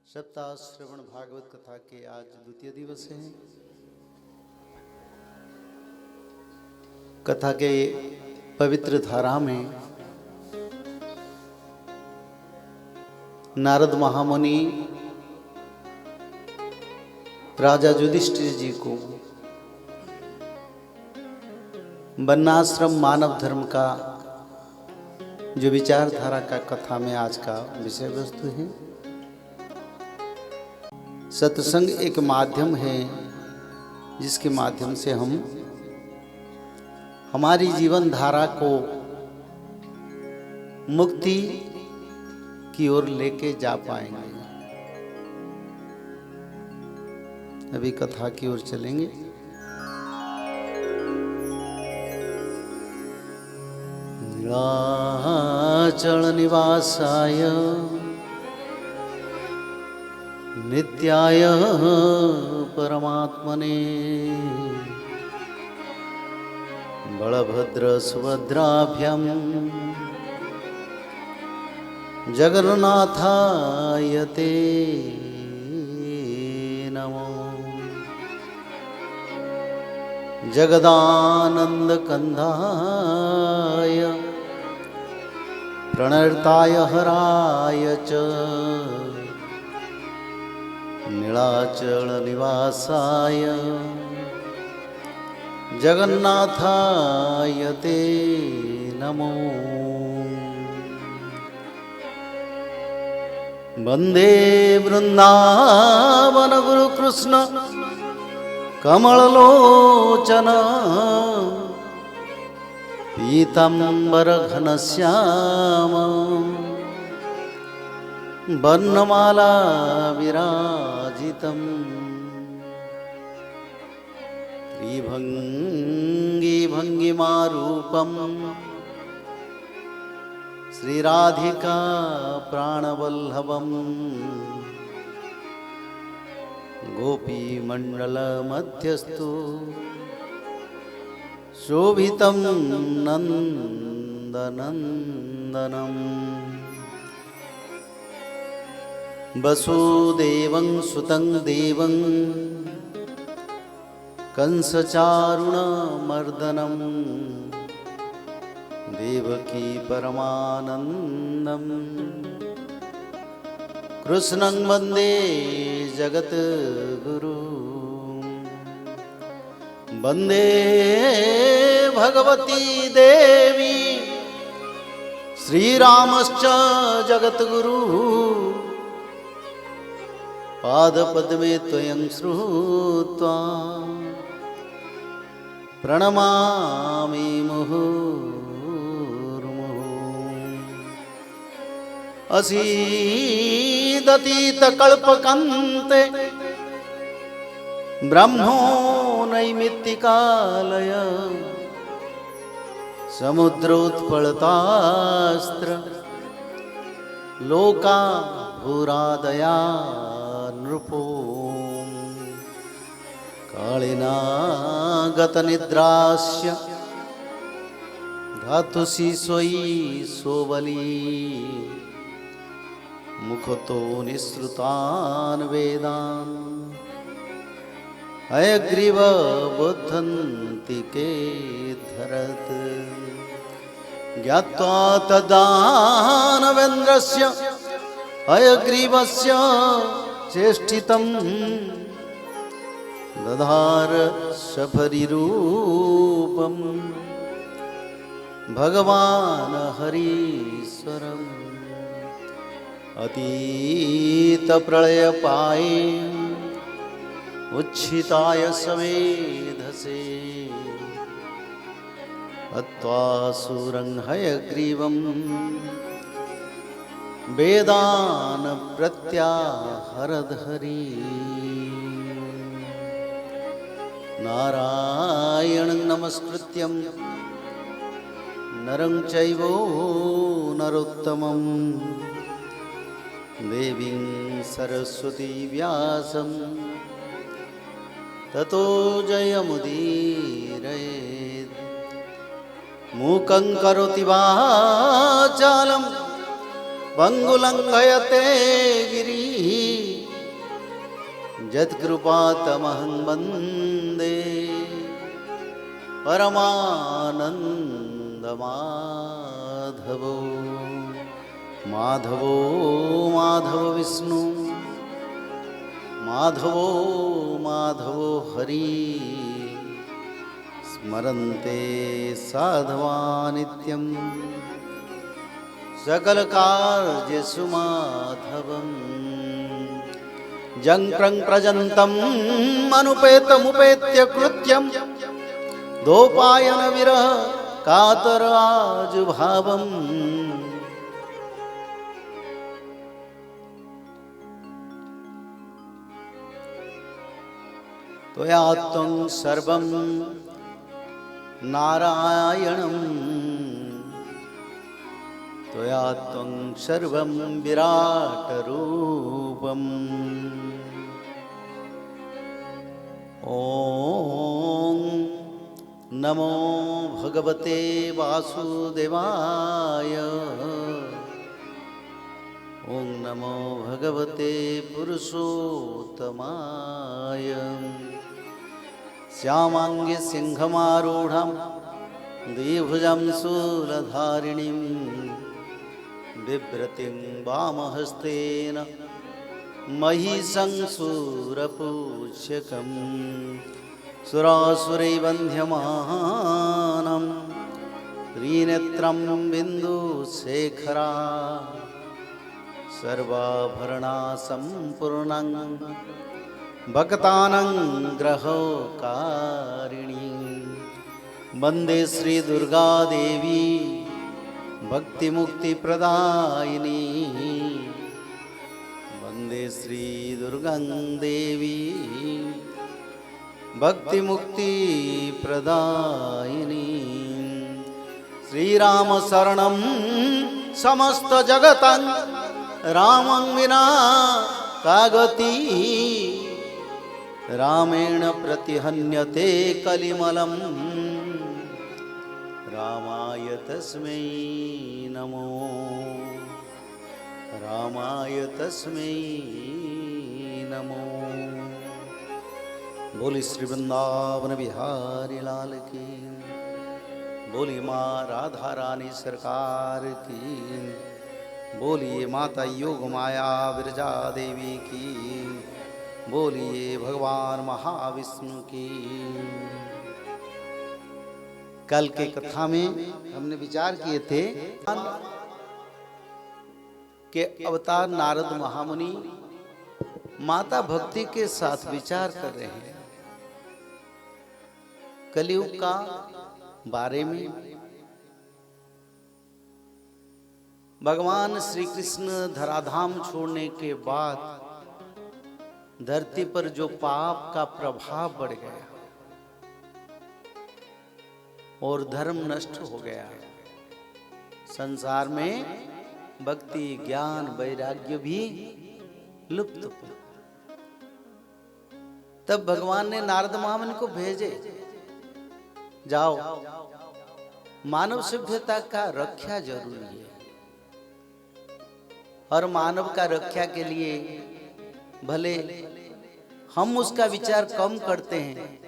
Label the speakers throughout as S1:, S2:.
S1: सप्ताह श्रवण भागवत कथा के आज द्वितीय दिवस है। कथा के पवित्र धारा में नारद महामुनि राजा युधिष्ठिर जी को वर्णाश्रम मानव धर्म का जो विचारधारा का कथा में आज का विषय वस्तु है। सत्संग एक माध्यम है जिसके माध्यम से हम हमारी जीवन धारा को मुक्ति की ओर लेके जा पाएंगे। अभी कथा की ओर चलेंगे। नीलाचल निवासाय नित्याय परमात्मने बलभद्र सुभद्राभ्यां जगन्नाथाय ते नमो। जगदानंदकंदाय प्रणर्ताय हराय च नीलाचल निवासाय जगन्नाथाय ते नमो। वंदे वृंदावन गुरु कृष्ण कमललोचन पीतांबर घनश्याम वर्णमाला विराजितम् त्रिभंगी भंगिमारूपम् श्रीराधिका प्राणवल्लभम् गोपीमण्डलमध्यस्थो शोभितं नन्दनन्दनम् वसुदेवं सुतं देवं कंसचारुणमर्दनं देवकी परमानन्दं कृष्णं वन्दे जगद्गुरुं। वन्दे भगवती देवी श्रीरामश्च जगद्गुरुः पादपद्मे त्वयं श्रुत्वा प्रणमामि मुहुर्मुहुः। असीदतीतकल्पकन्ते ब्रह्मो नैमित्तिकालय समुद्रोत्पलतास्त्र लोका भूरादया नृपो कालिना गतनिद्रास्य धातुषि स्वयि सोबली मुखतो निःसृतान् वेदान् हयग्रीव बुद्धन्ति के धरत्। ज्ञात्वा तदानवेन्द्रस्य हयग्रीवस्य चेष्टितं दधार शफरिरूपं भगवान् हरीश्वरम् अतीतप्रलयपाये उच्छिताय समेधसे हत्वासुरं हयग्रीवं वेदान् प्रत्याहरद्हरि। नारायणं नमस्कृत्यं नरं चैव नरोत्तमं देवीं सरस्वती व्यासं ततो जयमुदीरयेत्। मूकं करोति वाचालं पंगुलंघयते गिरि यत्कृपातमहं वन्दे परमानन्दमाधवो माधवो माधव विष्णु माधवो माधवो हरि स्मरन्ते साधवा नित्यं सकलकार्येषु माधवम् जं प्रं प्रजन्तम् अनुपेतमुपेत्य कृत्यं दोपायन विरह कातराजुभावम् त्वया त्वं सर्वं नारायणं त्वया त्वं सर्वं विराट रूपम् ॐ नमो भगवते वासुदेवाय ॐ नमो भगवते पुरुषोत्तमाय श्यामांगे सिंहमारूढ़ं द्विभुजं शूलधारिणीं बिभ्रतिं वामहस्तेन महिषं शूरपूज्यकं सुरासुरैर्वन्ध्यमानं त्रिनेत्रं बिन्दुशेखरा सर्वाभरणसम्पूर्णं भक्तानां ग्रहकारिणी वन्दे श्री दुर्गा देवी भक्तिमुक्तिप्रदायिनी वन्दे श्री दुर्गां देवी भक्तिमुक्तिप्रदायिनी श्रीराम शरणं समस्त जगतं रामं विना का गति रामेण प्रतिहन्यते कलिमलं रामाय तस्मै नमो रामाय तस्मै नमो। बोली श्री वृंदावन बिहारी लाल की, बोली माँ राधा रानी सरकार की, बोलिए माता योग माया विरजा देवी की, बोलिए भगवान महाविष्णु की। कल के कथा में हमने विचार किए थे कि अवतार नारद महामुनि माता भक्ति के साथ विचार कर रहे हैं कलयुग का बारे में। भगवान श्री कृष्ण धराधाम छोड़ने के बाद धरती पर जो पाप का प्रभाव बढ़ गया और धर्म नष्ट हो गया, संसार में भक्ति ज्ञान वैराग्य भी लुप्त हो। तब भगवान ने नारद महामुनि को भेजे, जाओ मानव सभ्यता का रक्षा जरूरी है और मानव का रक्षा के लिए भले हम उसका विचार कम करते हैं,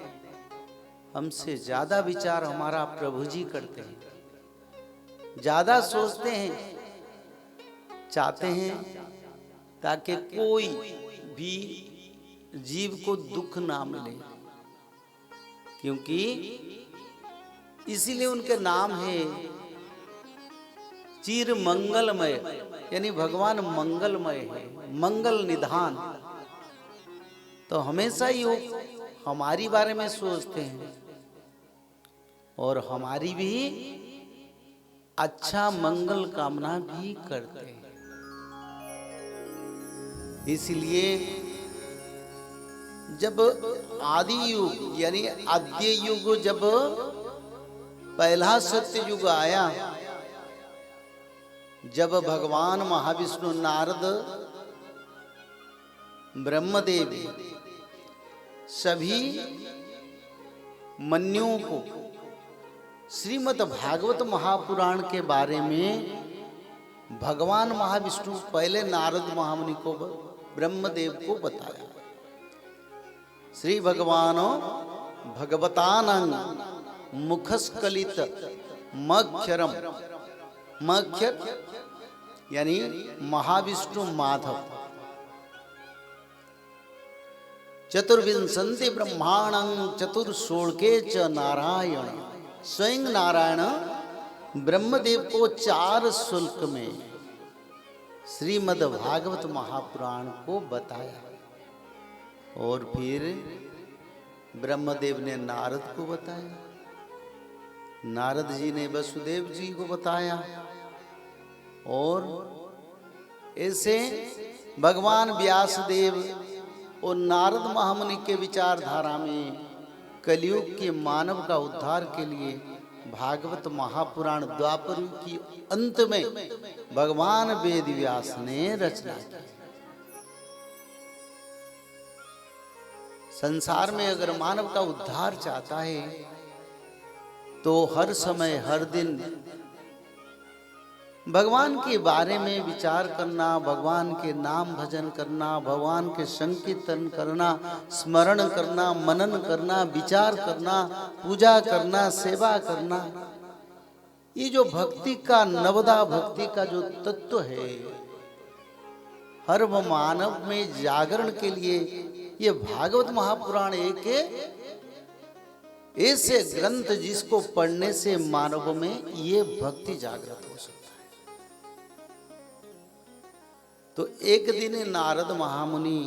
S1: हमसे ज्यादा विचार हमारा प्रभु जी करते हैं, ज्यादा सोचते हैं, चाहते हैं ताकि कोई भी जीव को दुख ना मिले, क्योंकि इसीलिए उनके नाम है चिर मंगलमय, यानी भगवान मंगलमय है, मंगल निधान। तो हमेशा ही वो हमारी बारे में सोचते हैं और हमारी भी अच्छा मंगल कामना भी करते हैं। इसलिए जब आदि युग यानी आद्य युग, जब पहला सत्य युग आया, जब भगवान महाविष्णु नारद ब्रह्मदेव सभी मन्युओं को श्रीमद् भागवत महापुराण के बारे में भगवान महाविष्णु पहले नारद महामुनि को ब्रह्मदेव को बताया। श्री भगवानो भगवतानंग मुखस्कलित मक्षरम, मक्षर यानी महाविष्णु माधव, चतुर्विंशति ब्रह्माणं चतुर्षोळके च नारायण। स्वयं नारायण ब्रह्मदेव को 4 श्लोक में श्रीमद् भागवत महापुराण को बताया और फिर ब्रह्मदेव ने नारद को बताया, नारद जी ने वसुदेव जी को बताया और ऐसे भगवान व्यासदेव और नारद महामुनि के विचारधारा में कलयुग के मानव का उद्धार के लिए भागवत महापुराण द्वापर की अंत में भगवान वेद व्यास ने रचना की। संसार में अगर मानव का उद्धार चाहता है तो हर समय हर दिन भगवान के बारे में विचार करना, भगवान के नाम भजन करना, भगवान के संकीर्तन करना, स्मरण करना, मनन करना, विचार करना, पूजा करना, सेवा करना, ये जो भक्ति का नवदा भक्ति का जो तत्व है हर मानव में जागरण के लिए ये भागवत महापुराण एक ऐसे ग्रंथ जिसको पढ़ने से मानव में ये भक्ति जागृत हो सकता है। तो एक दिन नारद महामुनि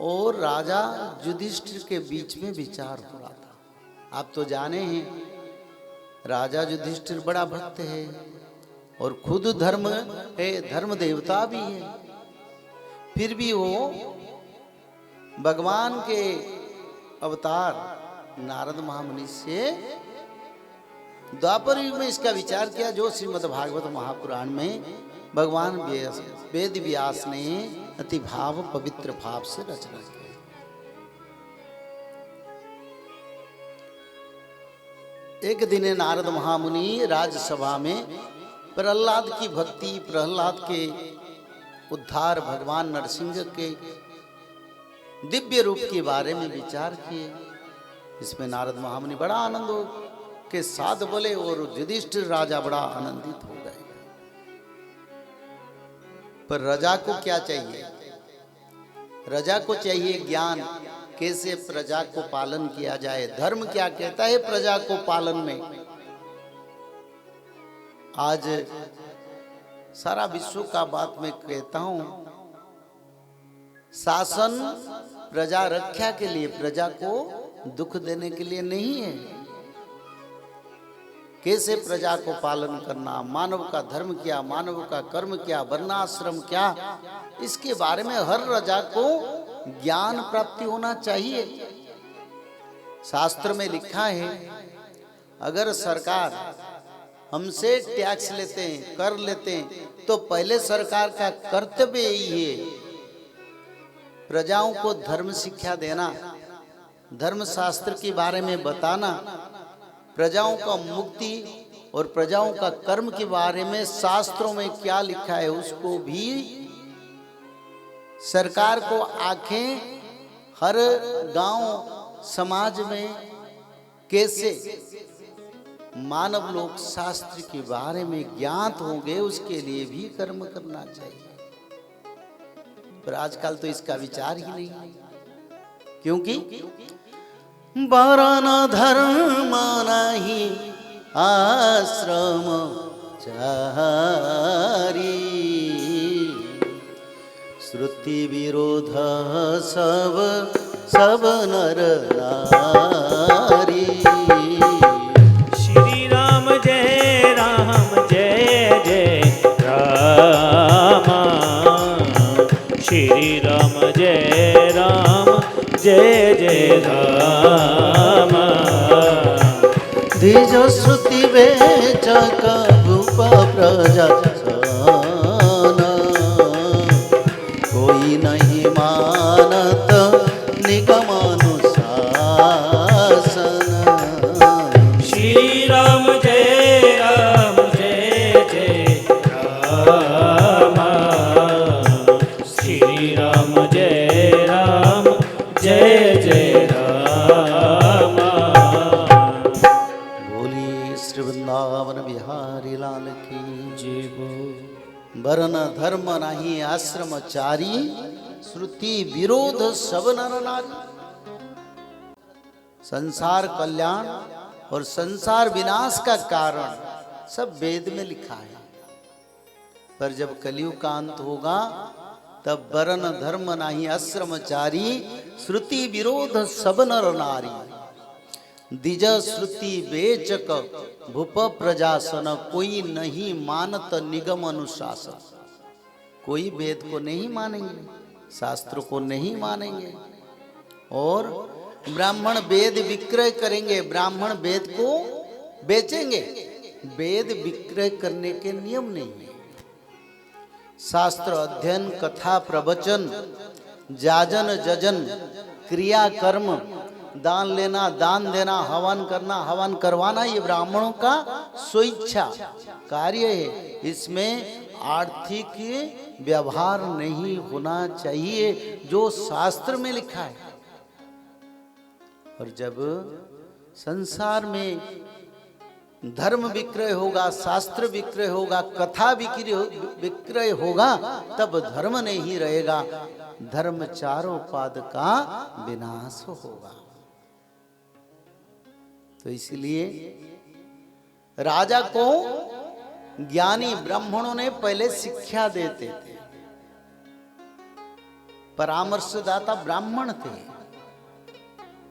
S1: और राजा युधिष्ठिर के बीच में विचार हो रहा था। आप तो जाने हैं राजा युधिष्ठिर बड़ा भक्त है और खुद धर्म है, धर्म देवता भी है, फिर भी वो भगवान के अवतार नारद महामुनि से द्वापर युग में इसका विचार किया जो श्रीमद् भागवत महापुराण में भगवान वेद व्यास ने अति भाव पवित्र भाव से रचना की। एक दिन नारद महामुनि राजसभा में प्रहलाद की भक्ति, प्रहलाद के उद्धार, भगवान नरसिंह के दिव्य रूप के बारे में विचार किए। इसमें नारद महामुनि बड़ा आनंद के साथ बोले और युधिष्ठिर राजा बड़ा आनंदित हो गए। पर राजा को क्या चाहिए? राजा को चाहिए ज्ञान, कैसे प्रजा को पालन किया जाए, धर्म क्या कहता है प्रजा को पालन में। आज सारा विश्व का बात मैं कहता हूं, शासन प्रजा रक्षा के लिए, प्रजा को दुख देने के लिए नहीं है। कैसे प्रजा को पालन करना, मानव का धर्म क्या, मानव का कर्म क्या, वर्णाश्रम क्या, इसके बारे में हर प्रजा को ज्ञान प्राप्ति होना चाहिए। शास्त्र में लिखा है अगर सरकार हमसे टैक्स लेते हैं, कर लेते हैं, तो पहले सरकार का कर्तव्य यही है प्रजाओं को धर्म शिक्षा देना, धर्म शास्त्र के बारे में बताना, प्रजाओं का मुक्ति और प्रजाओं का कर्म के बारे में शास्त्रों में क्या लिखा है उसको भी सरकार को आंखें हर गांव समाज में कैसे मानव लोग शास्त्र के बारे में ज्ञात होंगे उसके लिए भी कर्म करना चाहिए। पर आजकल तो इसका विचार ही नहीं, क्योंकि वर्ण धर्म नहीं आश्रम चारी, श्रुति विरोध सब सब नर नारी।
S2: श्री राम जय जय राम, श्री राम जय जय राम।
S1: द्विज श्रुति वेचक भूप प्रजा कोई नहीं मानत निगमानुशासन।
S2: श्री राम जय जय
S1: श्री वृंदावन बिहारी लाल की
S2: जय हो।
S1: वर्ण धर्म नाही आश्रम चारी, श्रुति विरोध सब नर नारी। संसार कल्याण और संसार विनाश का कारण सब वेद में लिखा है, पर जब कलयुग का अंत होगा तब वर्ण धर्म नाही आश्रम चारी, श्रुति विरोध सब नर नारी। द्विज श्रुति वेचक भूप प्रजासन, कोई नहीं मानत निगम अनुशासन। कोई वेद को नहीं मानेंगे, शास्त्र को नहीं मानेंगे, और ब्राह्मण वेद विक्रय करेंगे, ब्राह्मण वेद को बेचेंगे। वेद विक्रय करने के नियम नहीं है। शास्त्र अध्ययन, कथा प्रवचन, जाजन जजन, क्रिया कर्म, दान लेना, दान देना, हवन करना, हवन करवाना, ये ब्राह्मणों का स्वेच्छा कार्य है। इसमें आर्थिक व्यवहार नहीं होना चाहिए जो शास्त्र में लिखा है। और जब संसार में धर्म विक्रय होगा, शास्त्र विक्रय होगा, कथा विक्रय होगा, तब धर्म नहीं रहेगा, धर्म चारों पाद का विनाश होगा। तो इसलिए राजा को ज्ञानी ब्राह्मणों ने पहले शिक्षा देते थे। परामर्शदाता ब्राह्मण थे,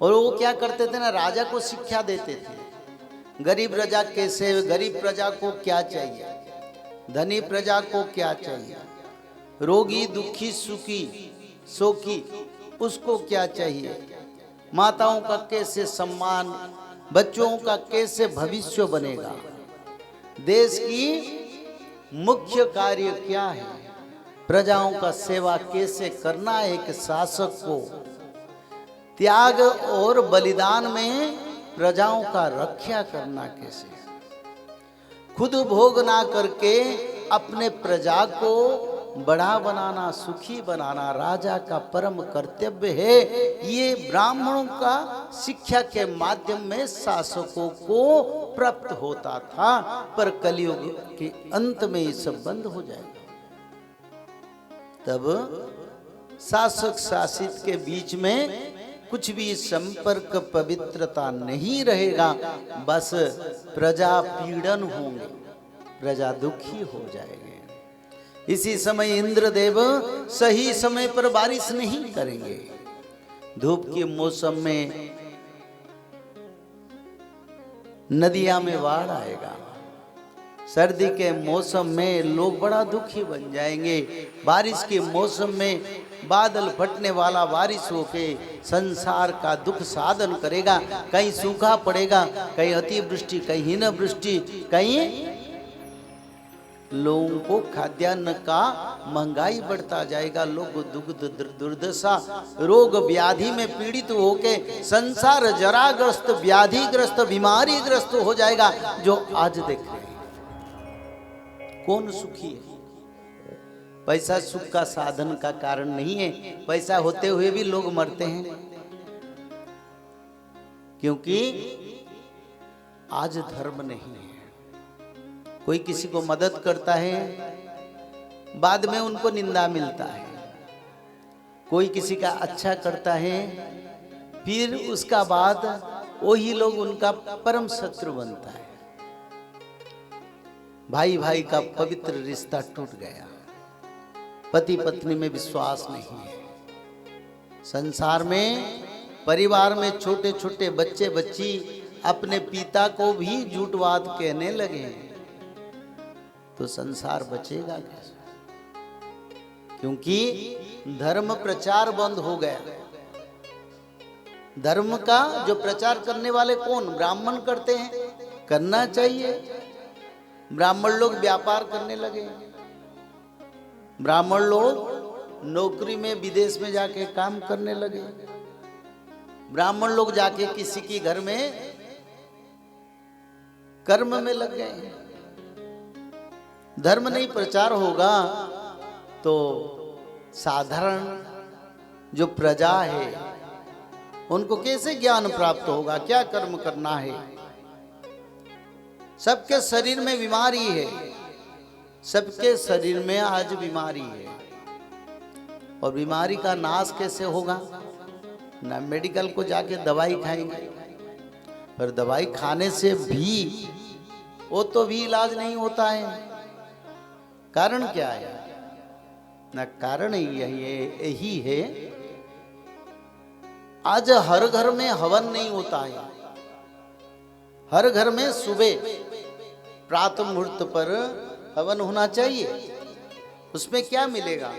S1: और वो क्या करते थे ना, राजा को शिक्षा देते थे। गरीब प्रजा कैसे, गरीब प्रजा को क्या चाहिए, धनी प्रजा को क्या चाहिए, रोगी दुखी सुखी शोकी उसको क्या चाहिए, माताओं का कैसे सम्मान, बच्चों का कैसे भविष्य बनेगा, देश की मुख्य कार्य क्या है, प्रजाओं का सेवा कैसे करना है, एक शासक को त्याग और बलिदान में प्रजाओं का रक्षा करना कैसे, खुद भोग ना करके अपने प्रजा को बड़ा बनाना, सुखी बनाना राजा का परम कर्तव्य है। ये ब्राह्मणों का शिक्षा के माध्यम में शासकों को प्राप्त होता था, पर कलयुग के अंत में ये सब बंद हो जाएगा। तब शासक शासित के बीच में कुछ भी संपर्क पवित्रता नहीं रहेगा, बस प्रजा पीड़न होंगे, प्रजा दुखी हो जाएंगे। इसी समय इंद्रदेव सही समय पर बारिश नहीं करेंगे। धूप के मौसम में नदियां में बाढ़ आएगा, सर्दी के मौसम में लोग बड़ा दुखी बन जाएंगे, बारिश के मौसम में बादल फटने वाला बारिश होके संसार का दुख साधन करेगा। कहीं सूखा पड़ेगा, कहीं अतिवृष्टि, कहीं हिमवृष्टि, कहीं लोगों को खाद्यान्न का महंगाई बढ़ता जाएगा, लोग दुग्ध दुर्दशा रोग व्याधि में पीड़ित होके संसार जराग्रस्त, व्याधिग्रस्त, बीमारीग्रस्त हो जाएगा। जो आज देख रहे हैं, कौन सुखी है? पैसा सुख का साधन का कारण नहीं है, पैसा होते हुए भी लोग मरते हैं, क्योंकि आज धर्म नहीं है। कोई किसी को मदद करता है, बाद में उनको निंदा मिलता है। कोई किसी का अच्छा करता है, फिर उसका बाद वही लोग उनका परम शत्रु बनता है। भाई भाई का पवित्र रिश्ता टूट गया, पति पत्नी में विश्वास नहीं है। संसार में परिवार में छोटे छोटे बच्चे बच्ची अपने पिता को भी झूठवाद कहने लगे, तो संसार बचेगा कैसे? क्योंकि धर्म प्रचार बंद हो गया। धर्म का जो प्रचार करने वाले कौन? ब्राह्मण करते हैं, करना चाहिए। ब्राह्मण लोग व्यापार करने लगे, ब्राह्मण लोग नौकरी में विदेश में जाके काम करने लगे, ब्राह्मण लोग जाके किसी के घर में कर्म में लग गए। धर्म नहीं प्रचार होगा तो साधारण जो प्रजा है उनको कैसे ज्ञान प्राप्त होगा, क्या कर्म करना है? सबके शरीर में बीमारी है, सबके शरीर में आज बीमारी है। और बीमारी का नाश कैसे होगा? ना मेडिकल को जाके दवाई खाएंगे, पर दवाई खाने से भी वो तो भी इलाज नहीं होता है। कारण क्या है? ना कारण यही है, आज हर घर में हवन नहीं होता है। हर घर में सुबह प्रातः मुहूर्त पर हवन होना चाहिए। उसमें क्या मिलेगा?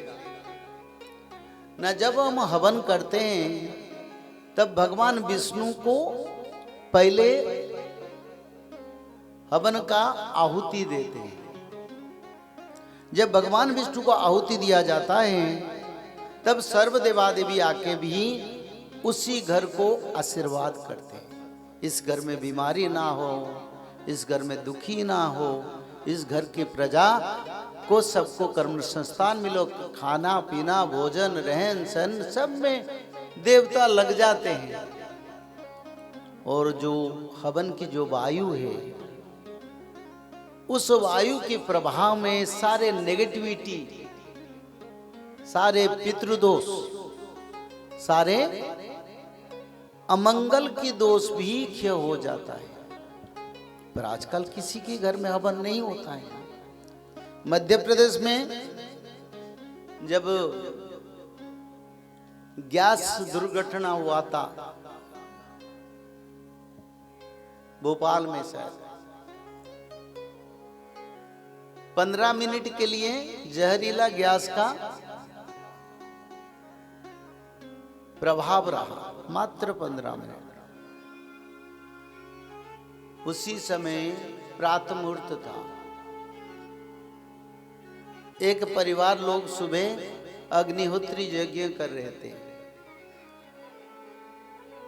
S1: ना जब हम हवन करते हैं तब भगवान विष्णु को पहले हवन का आहुति देते हैं। जब भगवान विष्णु को आहुति दिया जाता है तब सर्व देवादेवी आके भी उसी घर को आशीर्वाद करते हैं। इस घर में बीमारी ना हो, इस घर में दुखी ना हो, इस घर की प्रजा को सबको कर्म संस्थान मिलो, खाना पीना भोजन रहन सहन सब में देवता लग जाते हैं। और जो हवन की जो वायु है, उस वायु के प्रभाव में सारे नेगेटिविटी, सारे पितृदोष, सारे अमंगल की दोष भी क्षय हो जाता है। पर आजकल किसी के घर में हवन नहीं होता है। मध्य प्रदेश में जब गैस दुर्घटना हुआ था, भोपाल में शायद 15 मिनट के लिए जहरीला गैस का प्रभाव रहा, मात्र 15 मिनट। उसी समय प्रातः मुहूर्त था। एक परिवार लोग सुबह अग्निहोत्री यज्ञ कर रहे थे,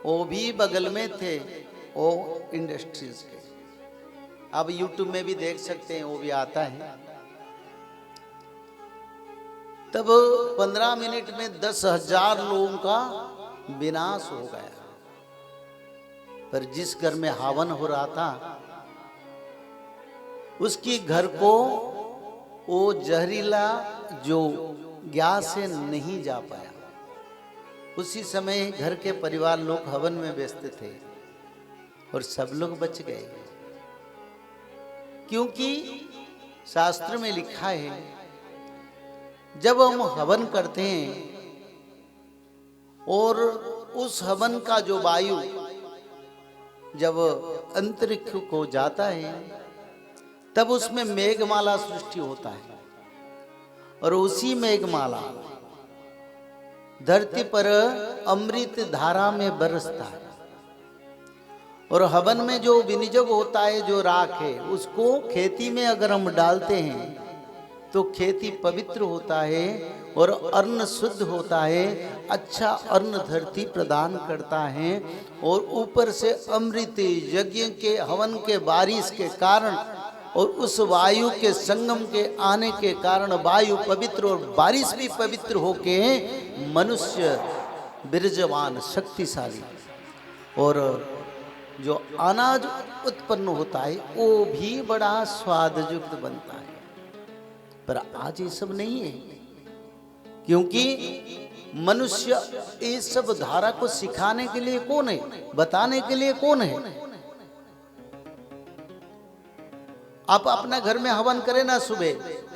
S1: वो भी बगल में थे, वो इंडस्ट्रीज के। अब यूट्यूब में भी देख सकते हैं, वो भी आता है। तब 15 मिनट में 10,000 लोगों का विनाश हो गया। पर जिस घर में हवन हो रहा था उसकी घर को वो जहरीला जो गैस से नहीं जा पाया। उसी समय घर के परिवार लोग हवन में व्यस्त थे और सब लोग बच गए, क्योंकि शास्त्र में लिखा है जब हम हवन करते हैं और उस हवन का जो वायु जब अंतरिक्ष को जाता है तब उसमें मेघमाला सृष्टि होता है, और उसी मेघमाला धरती पर अमृत धारा में बरसता है। और हवन में जो विनियोग होता है, जो राख है, उसको खेती में अगर हम डालते हैं तो खेती पवित्र होता है और अन्न शुद्ध होता है, अच्छा अन्न धरती प्रदान करता है। और ऊपर से अमृत यज्ञ के हवन के बारिश के कारण और उस वायु के संगम के आने के कारण वायु पवित्र और बारिश भी पवित्र होके मनुष्य बीर्जवान शक्तिशाली और जो अनाज उत्पन्न होता है वो भी बड़ा स्वादयुक्त बनता है। पर आज ये सब नहीं है, क्योंकि मनुष्य ये सब धारा को सिखाने के लिए कौन है, बताने के लिए कौन है? आप अपना घर में हवन करें ना सुबह,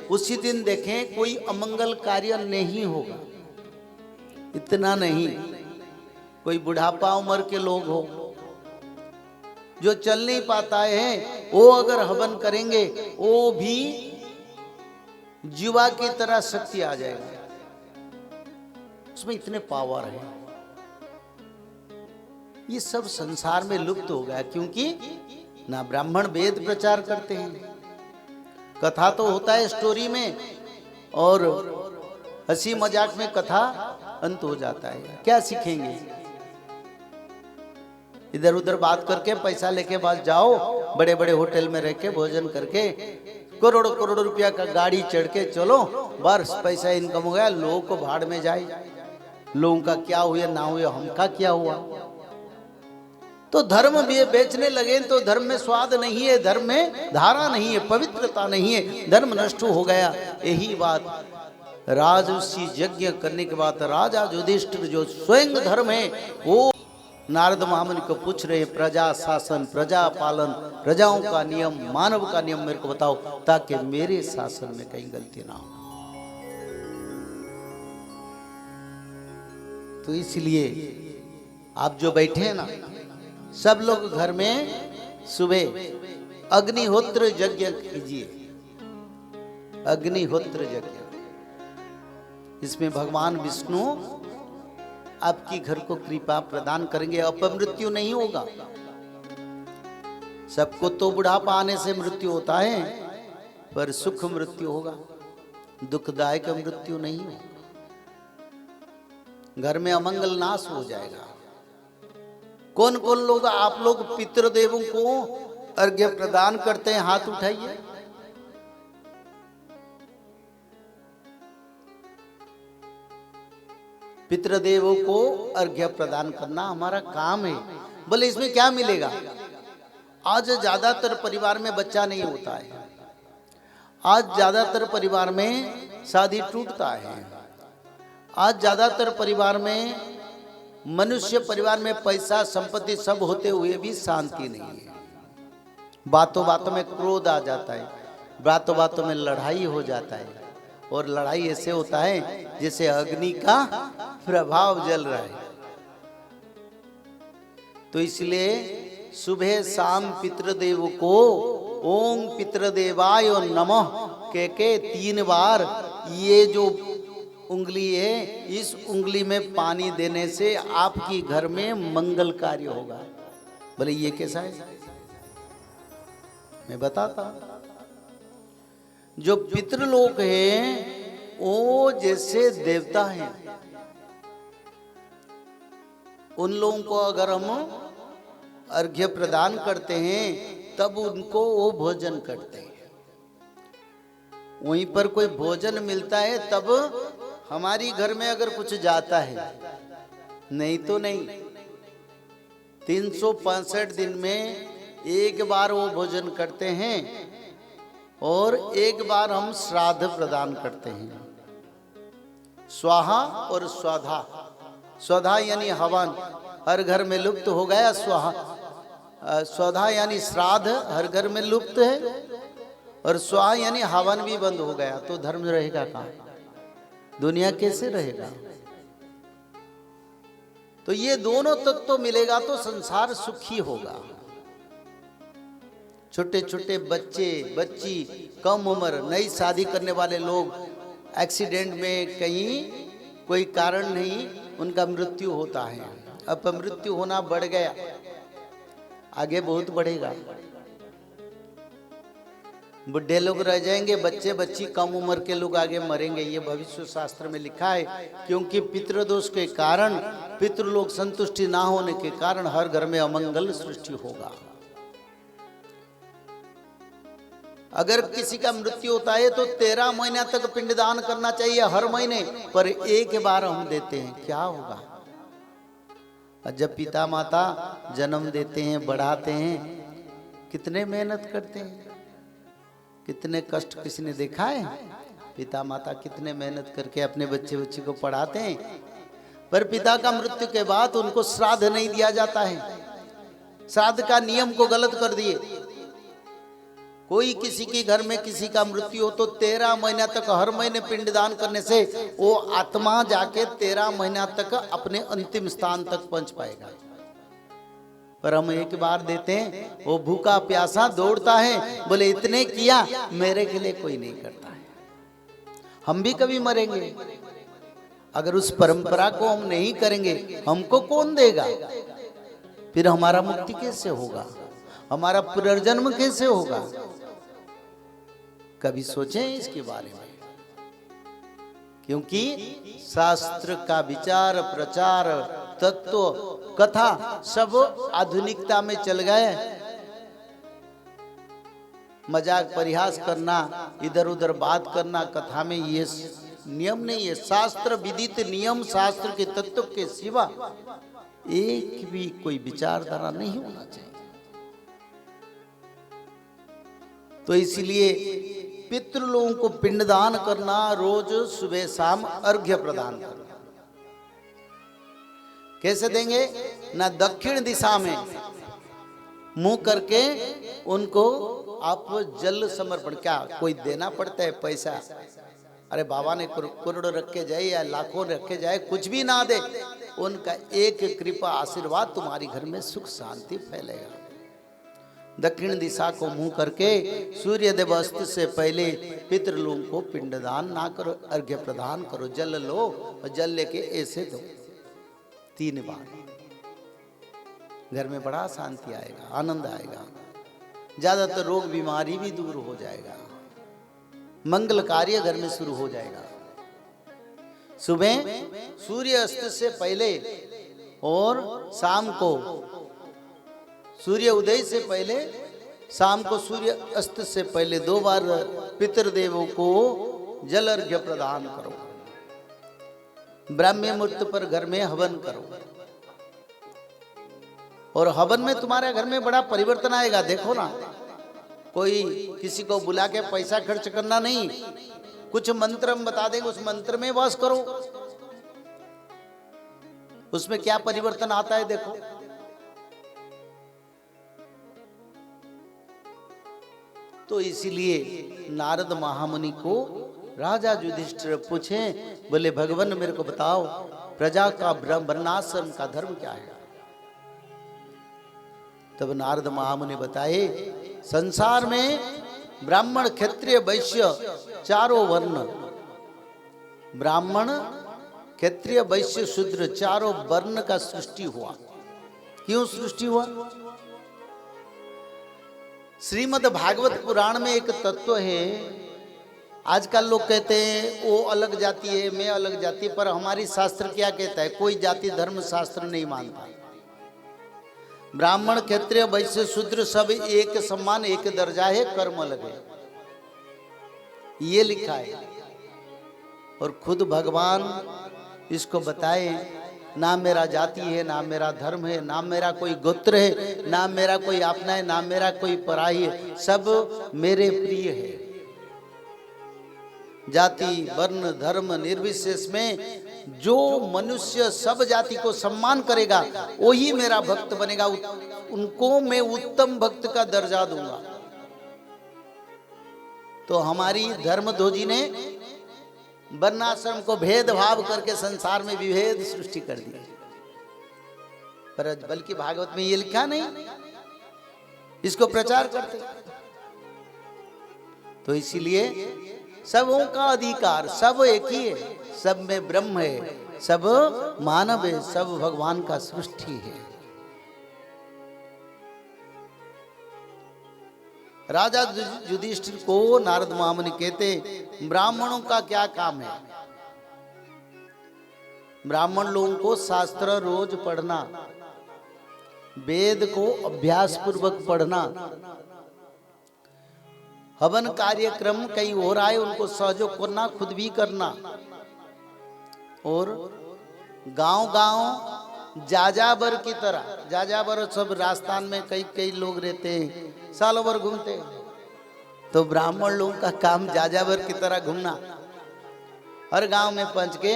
S1: उसी दिन देखें कोई अमंगल कार्य नहीं होगा। इतना नहीं, कोई बुढ़ापा उम्र के लोग हो जो चल नहीं पाता है, वो अगर हवन करेंगे वो भी जीवा की तरह शक्ति आ जाएगा। उसमें इतने पावर है। ये सब संसार में लुप्त हो गया, क्योंकि ना ब्राह्मण वेद प्रचार करते हैं। कथा तो होता है स्टोरी में, और हंसी मजाक में कथा अंत हो जाता है। क्या सीखेंगे? इधर उधर बात करके पैसा लेके पास जाओ, बड़े बड़े होटल में रह के भोजन करके करोड़ों करोड़ों रुपया का गाड़ी चढ़ के चलो, बस पैसा इनकम हो गया, लोगों को भाड़ में जाए। लोगों का क्या हुआ ना हुआ, हमका क्या हुआ? तो धर्म भी बेचने लगे तो धर्म में स्वाद नहीं है, धर्म में धारा नहीं है, पवित्रता नहीं है, धर्म नष्ट हो गया। यही बात राजसी यज्ञ करने के बाद राजा युधिष्ठिर जो स्वयं धर्म है वो नारद महामुनि को पूछ रहे, प्रजा शासन, प्रजा पालन, प्रजाओं का नियम, मानव का नियम मेरे को बताओ ताकि मेरे शासन में कहीं गलती ना हो। तो इसलिए आप जो बैठे हैं ना, सब लोग घर में सुबह अग्निहोत्र यज्ञ कीजिए। अग्निहोत्र यज्ञ, इसमें भगवान विष्णु आपकी घर को कृपा प्रदान करेंगे, अपमृत्यु नहीं होगा। सबको तो बुढ़ापा आने से मृत्यु होता है, पर सुख मृत्यु होगा, दुखदायक मृत्यु नहीं होगा। घर में अमंगल नाश हो जाएगा। कौन कौन लोग आप लोग पितृदेवों को अर्घ्य प्रदान करते हैं? हाथ उठाइए। पितृदेवों को अर्घ्य प्रदान करना हमारा काम है। बोले इसमें क्या मिलेगा? आज ज्यादातर परिवार में बच्चा नहीं होता है, आज ज्यादातर परिवार में शादी टूटता है, आज ज्यादातर परिवार में मनुष्य परिवार में पैसा संपत्ति सब होते हुए भी शांति नहीं है। बातों बातों में क्रोध आ जाता है, बातों बातों में लड़ाई हो जाता है, और लड़ाई ऐसे होता है जैसे अग्नि का प्रभाव जल रहा है। तो इसलिए सुबह शाम पितृदेव को ओम पितृदेवाय नमः के 3 बार, ये जो उंगली है इस उंगली में पानी देने से आपकी घर में मंगल कार्य होगा। बोले ये कैसा है? मैं बताता हूं। जो पितृलोक है वो जैसे देवता हैं, उन लोगों को अगर हम अर्घ्य प्रदान करते हैं तब उनको वो भोजन करते हैं। वहीं पर कोई भोजन मिलता है तब हमारी घर में अगर कुछ जाता है, नहीं तो नहीं। 365 दिन में एक बार वो भोजन करते हैं और एक बार हम श्राद्ध प्रदान करते हैं। स्वाहा और स्वाधा, स्वधा यानी हवन हर घर में लुप्त हो गया, स्वधा यानी श्राद्ध हर घर में लुप्त है, और स्वाहा यानी हवन भी बंद हो गया। तो धर्म रहेगा कहाँ? दुनिया कैसे रहेगा? तो ये दोनों तत्व मिलेगा तो संसार सुखी होगा। छोटे छोटे बच्चे बच्ची, कम उम्र, नई शादी करने वाले लोग एक्सीडेंट में कहीं कोई कारण नहीं उनका मृत्यु होता है। अब मृत्यु होना बढ़ गया, आगे बहुत बढ़ेगा। बुढ़े लोग रह जाएंगे, बच्चे बच्ची कम उम्र के लोग आगे मरेंगे, ये भविष्य शास्त्र में लिखा है। क्योंकि पितृदोष के कारण, पितृलोक संतुष्टि ना होने के कारण हर घर में अमंगल सृष्टि होगा। अगर किसी का मृत्यु होता है तो 13 महीना तक पिंडदान करना चाहिए हर महीने, पर एक बार हम देते हैं, क्या होगा? जब पिता माता जन्म देते हैं, बढ़ाते हैं, कितने मेहनत करते हैं, कितने कष्ट किसी ने देखा है? पिता माता कितने मेहनत करके अपने बच्चे बच्ची को पढ़ाते हैं, पर पिता का मृत्यु के बाद उनको श्राद्ध नहीं दिया जाता है। श्राद्ध का नियम को गलत कर दिए। कोई किसी के घर में किसी का मृत्यु हो तो 13 महीना तक हर महीने पिंडदान करने से वो आत्मा जाके 13 महीना तक अपने अंतिम स्थान तक पहुंच पाएगा। पर हम एक बार देते हैं, वो भूखा प्यासा दौड़ता है, बोले इतने किया, मेरे के लिए कोई नहीं करता है। हम भी कभी मरेंगे, अगर उस परंपरा को हम नहीं करेंगे हमको कौन देगा? फिर हमारा मुक्ति कैसे होगा? हमारा पुनर्जन्म कैसे होगा? कभी सोचें इसके बारे में। क्योंकि शास्त्र का विचार, प्रचार, तत्व, कथा सब आधुनिकता में चल गए। मजाक परिहास करना, इधर उधर बात करना कथा में ये नियम नहीं है। शास्त्र विदित नियम, शास्त्र के तत्व के सिवा एक भी कोई विचारधारा नहीं होना चाहिए। तो इसलिए पितृलोगों को पिंडदान करना, रोज सुबह शाम अर्घ्य प्रदान करना। कैसे देंगे? ना दक्षिण दिशा में मुंह करके उनको आप जल समर्पण, क्या कोई देना पड़ता है पैसा? अरे बाबा ने करोड़ रखे जाए या लाखों रखे जाए, कुछ भी ना दे, उनका एक कृपा आशीर्वाद तुम्हारी घर में सुख शांति फैलेगा। दक्षिण दिशा को मुंह करके सूर्यदेव अस्त से पहले पितृलोगों को पिंडदान ना करो, अर्घ्य प्रदान करो। जल लो और जल लेके ऐसे दो 3 बार। घर में बड़ा शांति आएगा, आनंद आएगा, ज्यादातर रोग बीमारी भी दूर हो जाएगा, मंगल कार्य घर में शुरू हो जाएगा। सुबह सूर्य अस्त से पहले और शाम को सूर्य उदय से पहले, शाम को सूर्य अस्त से पहले 2 बार पितृदेवों को जल अर्घ्य प्रदान करो। ब्राह्मी मुहूर्त पर घर में हवन करो, और हवन में तुम्हारे घर में बड़ा परिवर्तन आएगा। देखो ना, कोई किसी को बुला के पैसा खर्च करना नहीं, कुछ मंत्र हम बता देंगे, उस मंत्र में वास करो, उसमें क्या परिवर्तन आता है देखो। तो इसीलिए नारद महामुनि को राजा युधिष्ठिर पूछे, बोले भगवान मेरे को बताओ प्रजा का वर्णाश्रम का धर्म क्या है? तब नारद महामुनि बताए, संसार में ब्राह्मण क्षत्रिय वैश्य चारों वर्ण, ब्राह्मण क्षत्रिय वैश्य शूद्र चारों वर्ण का सृष्टि हुआ। क्यों सृष्टि हुआ? श्रीमद् भागवत पुराण में एक तत्व है। आजकल लोग कहते हैं वो अलग जाति है, मैं अलग जाति, पर हमारी शास्त्र क्या कहता है? कोई जाति धर्म शास्त्र नहीं मानता। ब्राह्मण क्षत्रिय वैश्य शूद्र सब एक सम्मान, एक दर्जा है, कर्म अलग है, ये लिखा है। और खुद भगवान इसको बताए, ना मेरा जाति है, ना मेरा धर्म है, ना मेरा कोई गोत्र है, ना मेरा कोई अपना है, ना मेरा कोई पराई है, सब मेरे प्रिय है। जाति वर्ण धर्म निर्विशेष में जो मनुष्य सब जाति को सम्मान करेगा वही मेरा भक्त बनेगा, उनको मैं उत्तम भक्त का दर्जा दूंगा। तो हमारी धर्मध्वजी ने वर्णाश्रम को भेदभाव करके संसार में विभेद सृष्टि कर दी, पर बल्कि भागवत में ये लिखा नहीं, इसको प्रचार करते। तो इसीलिए सबों का अधिकार, सब एक ही है, सब में ब्रह्म है, सब मानव है, सब भगवान का सृष्टि है। राजा युधिष्ठिर को नारद महामुनि कहते, ब्राह्मणों का क्या काम है? ब्राह्मण लोगों को शास्त्र रोज पढ़ना, वेद को अभ्यास पूर्वक पढ़ना, हवन कार्यक्रम कहीं हो रहा है उनको सहयोग करना, खुद भी करना, और गांव-गांव जाजाबर की तरह, जाजाबर सब राजस्थान में कई कई लोग रहते हैं, सालों भर घूमते हैं। तो ब्राह्मण लोगों का काम जाजाबर की तरह घूमना, हर गांव में पहुंच के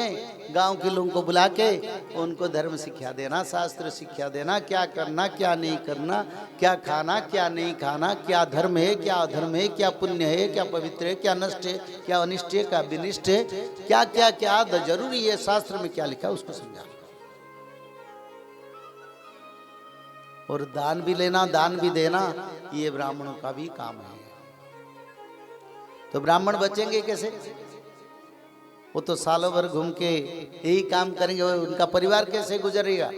S1: गांव के लोगों को बुला के उनको धर्म शिक्षा देना, शास्त्र शिक्षा देना, क्या करना क्या नहीं करना, क्या खाना क्या नहीं खाना, क्या धर्म है क्या अधर्म है, क्या पुण्य है क्या पवित्र है, क्या नष्ट है क्या अनिष्ट है क्या विनिष्ट है, क्या क्या क्या जरूरी है, शास्त्र में क्या लिखा उसको समझाना। और दान भी लेना, दान भी देना, ये ब्राह्मणों का भी काम है। तो ब्राह्मण बचेंगे कैसे? वो तो सालों भर घूम के यही काम करेंगे, उनका परिवार कैसे गुजरेगा?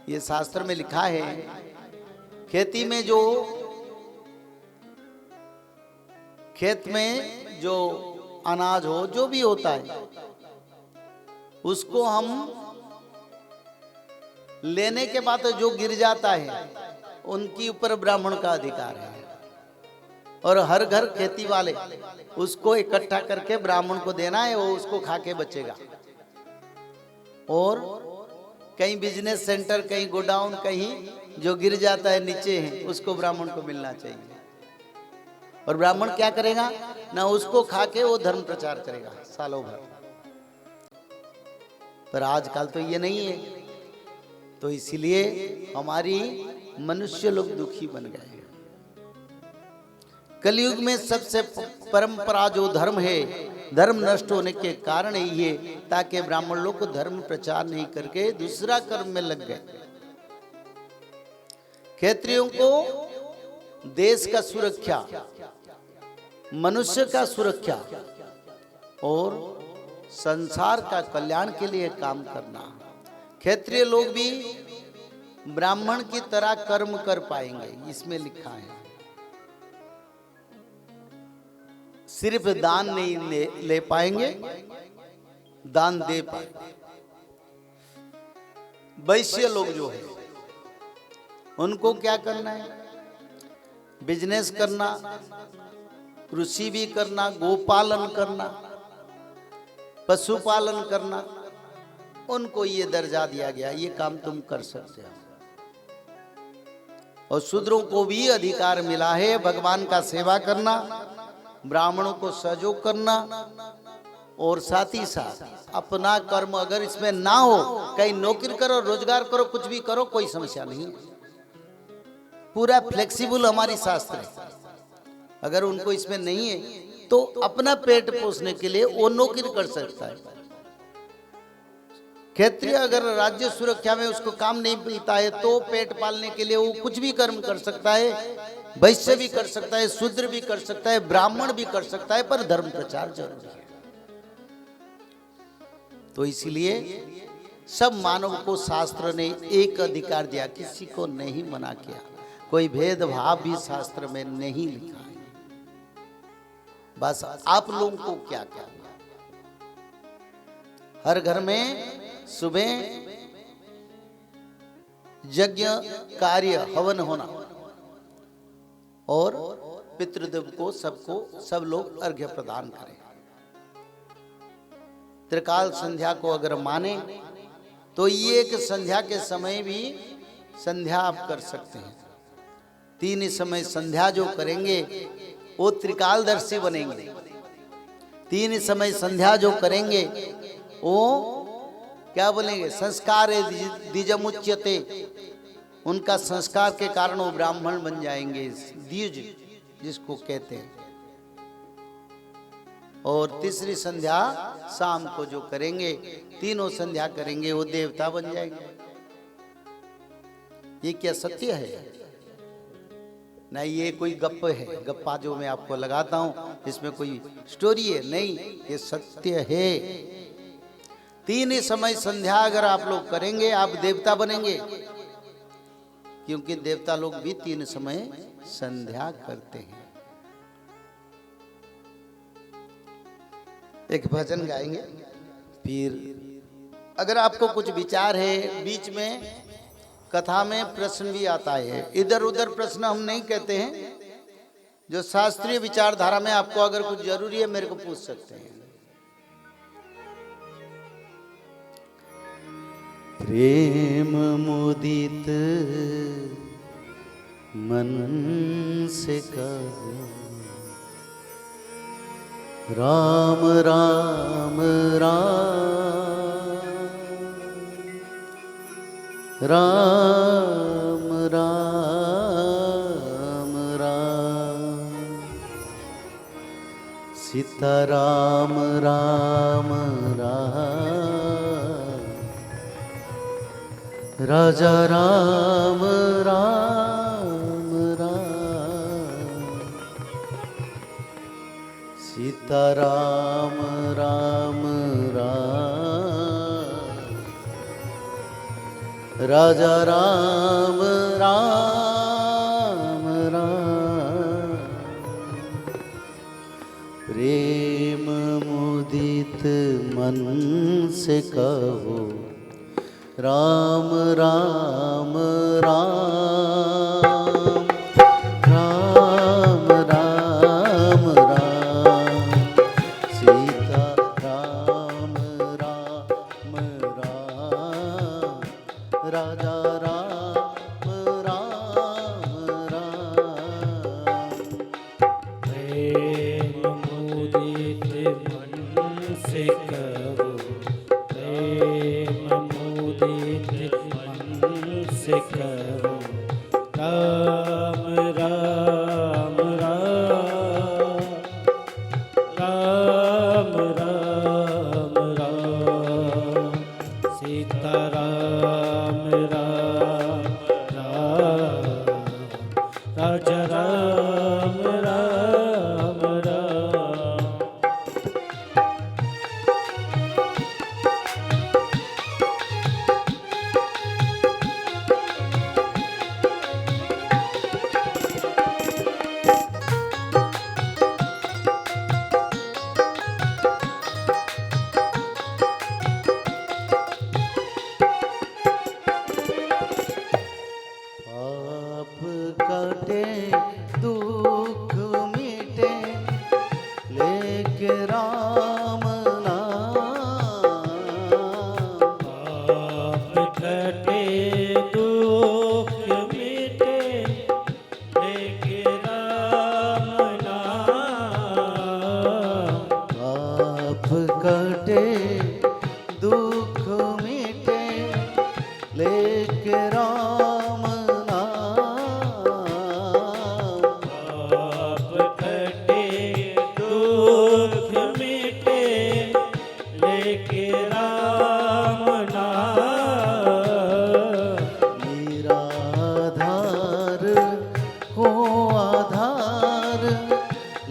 S1: ये शास्त्र में लिखा है, खेती में जो खेत में जो अनाज हो, जो भी होता है, उसको हम लेने के बाद जो गिर जाता है उनके ऊपर ब्राह्मण का अधिकार है। और हर घर खेती वाले उसको इकट्ठा करके ब्राह्मण को देना है, वो उसको खा के बचेगा। और कहीं बिजनेस सेंटर, कहीं गोडाउन, कहीं जो गिर जाता है नीचे है, उसको ब्राह्मण को मिलना चाहिए। और ब्राह्मण क्या करेगा ना, उसको खा के वो धर्म प्रचार करेगा सालों भर। पर आजकल तो ये नहीं है, तो इसीलिए हमारी मनुष्य लोग दुखी बन गए। कलयुग में सबसे परंपरा जो धर्म है, धर्म नष्ट होने के कारण ये, ताकि ब्राह्मण लोग को धर्म प्रचार नहीं करके दूसरा कर्म में लग गए। क्षत्रियों को देश का सुरक्षा, मनुष्य का सुरक्षा और संसार का कल्याण के लिए काम करना। क्षत्रिय लोग भी ब्राह्मण की तरह कर्म कर पाएंगे, इसमें लिखा है। सिर्फ दान नहीं ले पाएंगे, दान दे पाएंगे। वैश्य लोग जो है उनको क्या करना है, बिजनेस करना, कृषि भी करना, गोपालन करना, पशुपालन करना, उनको ये दर्जा दिया गया, ये काम तुम कर सकते हो। और शूद्रों को भी अधिकार मिला है भगवान का सेवा करना, ब्राह्मणों को सहयोग करना, और साथ ही साथ अपना कर्म अगर इसमें ना हो, कहीं नौकरी करो, रोजगार करो, कुछ भी करो, कोई समस्या नहीं। पूरा फ्लेक्सिबल हमारी शास्त्र है। अगर उनको इसमें नहीं है तो अपना पेट पोषने के लिए वो नौकरी कर सकता है। क्षत्रिय अगर राज्य सुरक्षा में उसको काम नहीं मिलता है तो पेट पालने के लिए वो कुछ भी कर्म कर सकता है, वैश्य भी कर सकता है, शूद्र भी कर सकता है, ब्राह्मण भी कर सकता है, पर धर्म प्रचार जरूरी है। तो इसलिए सब मानव को शास्त्र ने एक अधिकार दिया, किसी को नहीं मना किया, कोई भेदभाव भी शास्त्र में नहीं लिखा है। बस आप लोगों को क्या करना, हर घर में सुबह यज्ञ कार्य हवन होना और पितृदेव को सब लोग अर्घ्य प्रदान करें। त्रिकाल संध्या को अगर माने तो ये एक संध्या के समय भी संध्या आप कर सकते हैं। 3 समय संध्या जो करेंगे वो त्रिकालदर्शी बनेंगे। 3 समय संध्या जो करेंगे वो क्या बोलेंगे, संस्कार द्विजमुच्यते, उनका संस्कार के कारण वो ब्राह्मण बन जाएंगे, द्विज जिसको कहते हैं। और तीसरी संध्या शाम को जो करेंगे, तीनों संध्या करेंगे, वो देवता बन जाएंगे। ये क्या सत्य है? नहीं, ये कोई गप्प है, गप्पा जो मैं आपको लगाता हूं, इसमें कोई स्टोरी है नहीं, ये सत्य है। 3 समय संध्या अगर आप लोग करेंगे, आप देवता बनेंगे, क्योंकि देवता लोग भी 3 समय संध्या करते हैं। एक भजन गाएंगे, फिर अगर आपको कुछ विचार है, बीच में कथा में प्रश्न भी आता है, इधर उधर प्रश्न हम नहीं कहते हैं, जो शास्त्रीय विचारधारा में आपको अगर कुछ जरूरी है मेरे को पूछ सकते हैं। प्रेम मुदित मन से कहो, राम राम राम राम राम राम, सीता राम राम राम, राजा राम राम राम, सीता राम राम राम, राजा राम राम राम। प्रेम मुदित मन से कहो, राम राम राम, राम राम राम, सीता राम राम राम,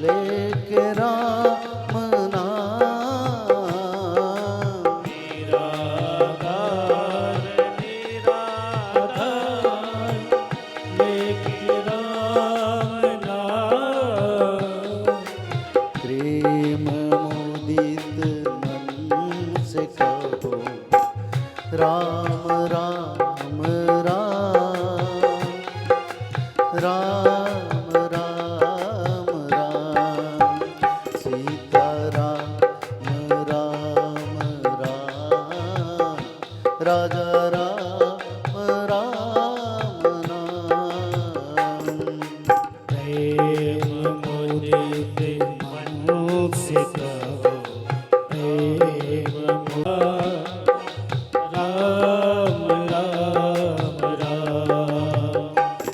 S1: लेके राम नाम
S2: निराकार निराधार लेके राम नाम
S1: प्रेम मुदित मन से कहो राम राम राम राम राम राम सीता राम राम राम राजा राम राम नाम
S2: प्रेम मुदित मन से कहो प्रेम राम राम राम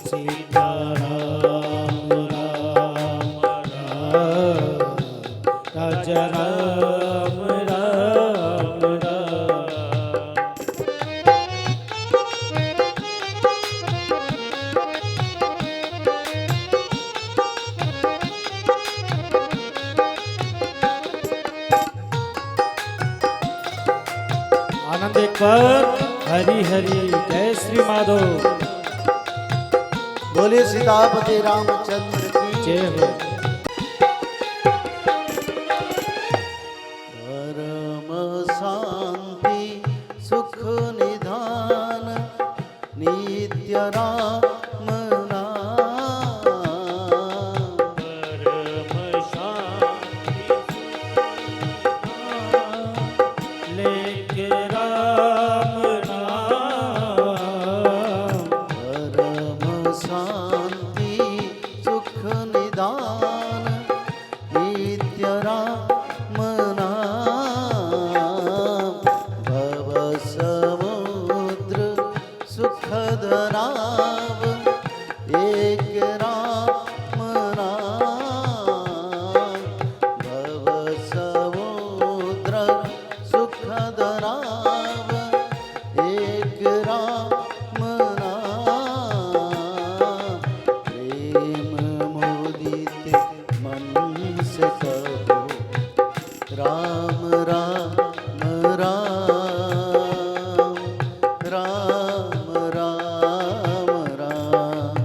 S2: सीता राम राम राम राजा राम राम राम आनंद एक पर हरि हरि जय श्री माधव
S1: बोले सीतापति रामचंद्र की
S2: जय हो
S1: परम शांति सुख निधान नित्य राम नाम
S2: परम शांति लेके राम नाम
S1: परम शांति सुख निदान नित्य राम नाम भव समुद्र सुखद राव एक राम नाम भव समुद्र सुखद राव एक राम नाम प्रेम मोदित मन से कहो राम राम राम राम राम राम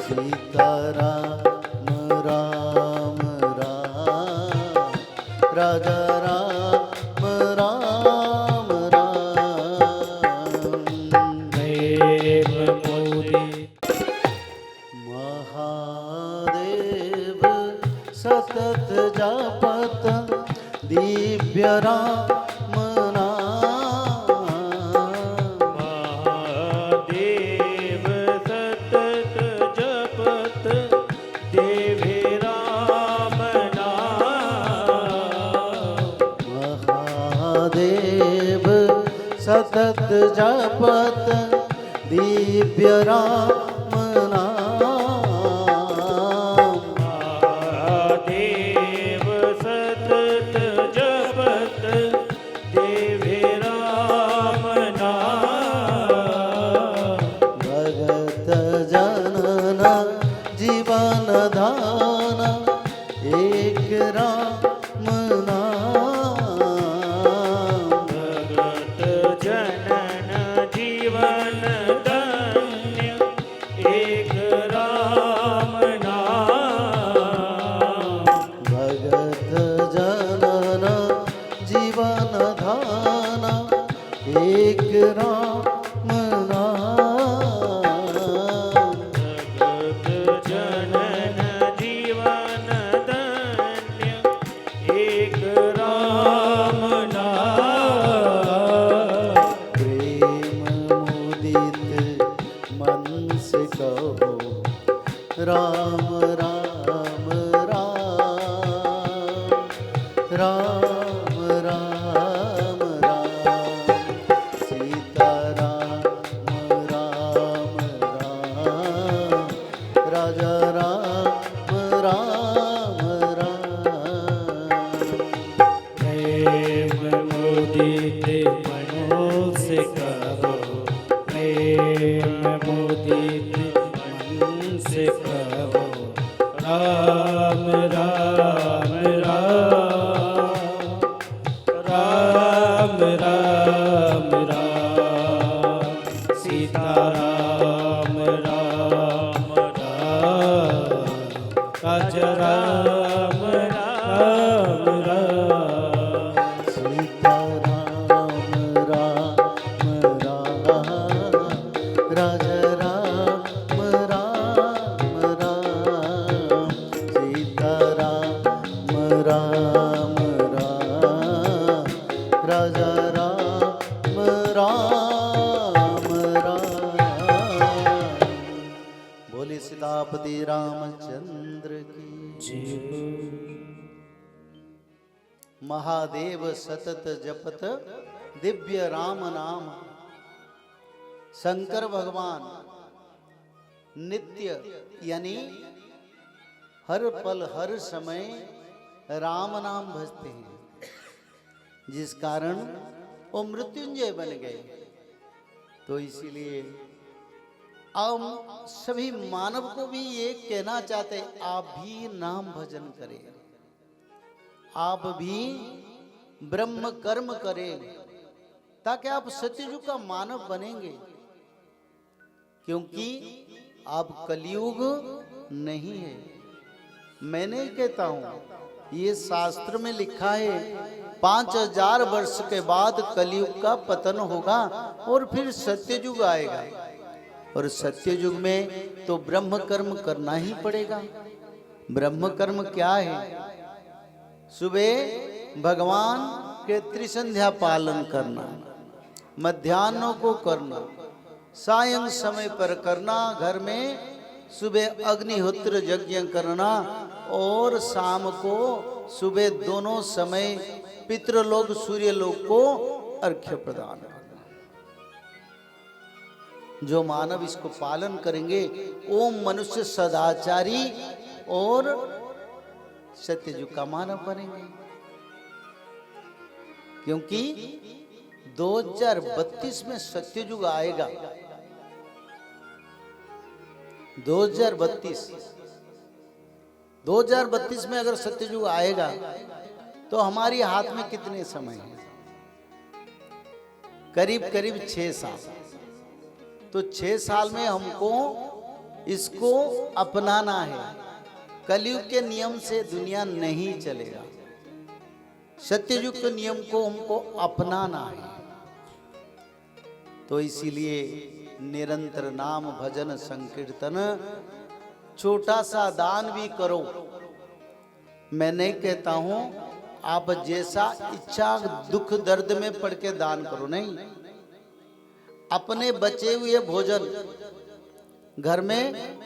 S1: सीता राम राम राम राजा राम राम राम
S2: प्रेम मोदी
S1: महादेव सतत जपत दिव्य राम नाम
S2: महादेव सतत जपत देवे राम नाम
S1: महादेव सतत जपत दिव्य राम नाम
S2: महादेव सतत जपत देवे राम नाम
S1: भगत जनन जीवन दान एक राम नाम
S2: भगत जनन जीवन धन्य एक राम नाम
S1: भगत जनन जीवन धान एक राम नाम
S2: भगत जनन जीवन धन्य राम राम राम राम सीता राम राम राम राजा राम राम राम
S1: सीता राम राम राम राजा राम राम राम सीता राम राम राम राजा राम राम राम। बोले सीतापति रामचंद्र की महादेव सतत जपत दिव्य राम नाम। शंकर भगवान नित्य यानी हर पल हर समय राम नाम भजते हैं, जिस कारण वो मृत्युंजय बन गए। तो इसीलिए हम सभी मानव को भी ये कहना चाहते, आप भी नाम भजन करें, आप भी ब्रह्म कर्म करें, ताकि आप सत्ययुग का मानव बनेंगे। क्योंकि आप कलयुग नहीं है, मैं नहीं कहता हूं, ये शास्त्र में लिखा है 5000 वर्ष के बाद कलयुग का पतन होगा और फिर सत्ययुग आएगा। और सत्ययुग में तो ब्रह्म कर्म करना ही पड़ेगा। ब्रह्म कर्म क्या है? सुबह भगवान के त्रिसंध्या पालन करना, मध्याह्न को करना, सायं समय पर करना, घर में सुबह अग्निहोत्र यज्ञ करना और शाम को सुबह दोनों समय पितृलोक सूर्यलोक को अर्घ्य प्रदान करना। जो मानव इसको पालन करेंगे वो मनुष्य सदाचारी और सत्ययुग का मानव बनेंगे। क्योंकि 2032 में सत्ययुग आएगा। 2032 में अगर सत्ययुग आएगा तो हमारी हाथ में कितने समय है? करीब करीब 6 साल। तो 6 साल में हमको इसको अपनाना है। कलयुग के नियम से दुनिया नहीं चलेगा, सत्ययुग के नियम को हमको अपनाना है। तो इसीलिए निरंतर नाम भजन संकीर्तन, छोटा सा दान भी करो। मैं नहीं कहता हूं आप जैसा इच्छा दुख दर्द में पड़ के दान करो, नहीं। अपने बचे हुए भोजन, घर में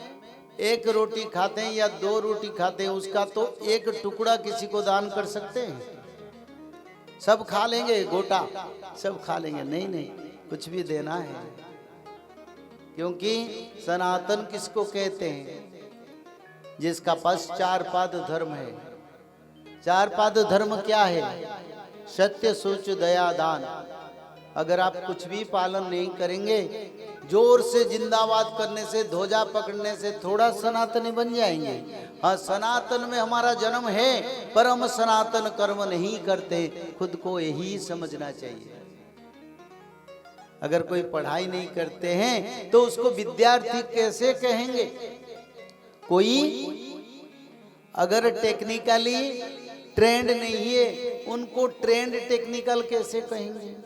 S1: 1 रोटी खाते हैं या 2 रोटी खाते हैं, उसका तो 1 टुकड़ा किसी को दान कर सकते हैं? सब खा लेंगे, गोटा सब खा लेंगे? नहीं नहीं, कुछ भी देना है। क्योंकि सनातन किसको कहते हैं? जिसका पास 4 पाद धर्म है। 4 पाद धर्म क्या है? सत्य, सोच, दया, दान। अगर आप कुछ भी पालन नहीं करेंगे, जोर से जिंदाबाद करने से, ध्वजा पकड़ने से थोड़ा सनातनी बन जाएंगे। हाँ, सनातन में हमारा जन्म है, पर हम सनातन कर्म नहीं करते। खुद को यही समझना चाहिए। अगर कोई पढ़ाई नहीं करते हैं तो उसको विद्यार्थी कैसे कहेंगे? कोई अगर टेक्निकली ट्रेंड नहीं है, उनको ट्रेंड टेक्निकल कैसे कहेंगे?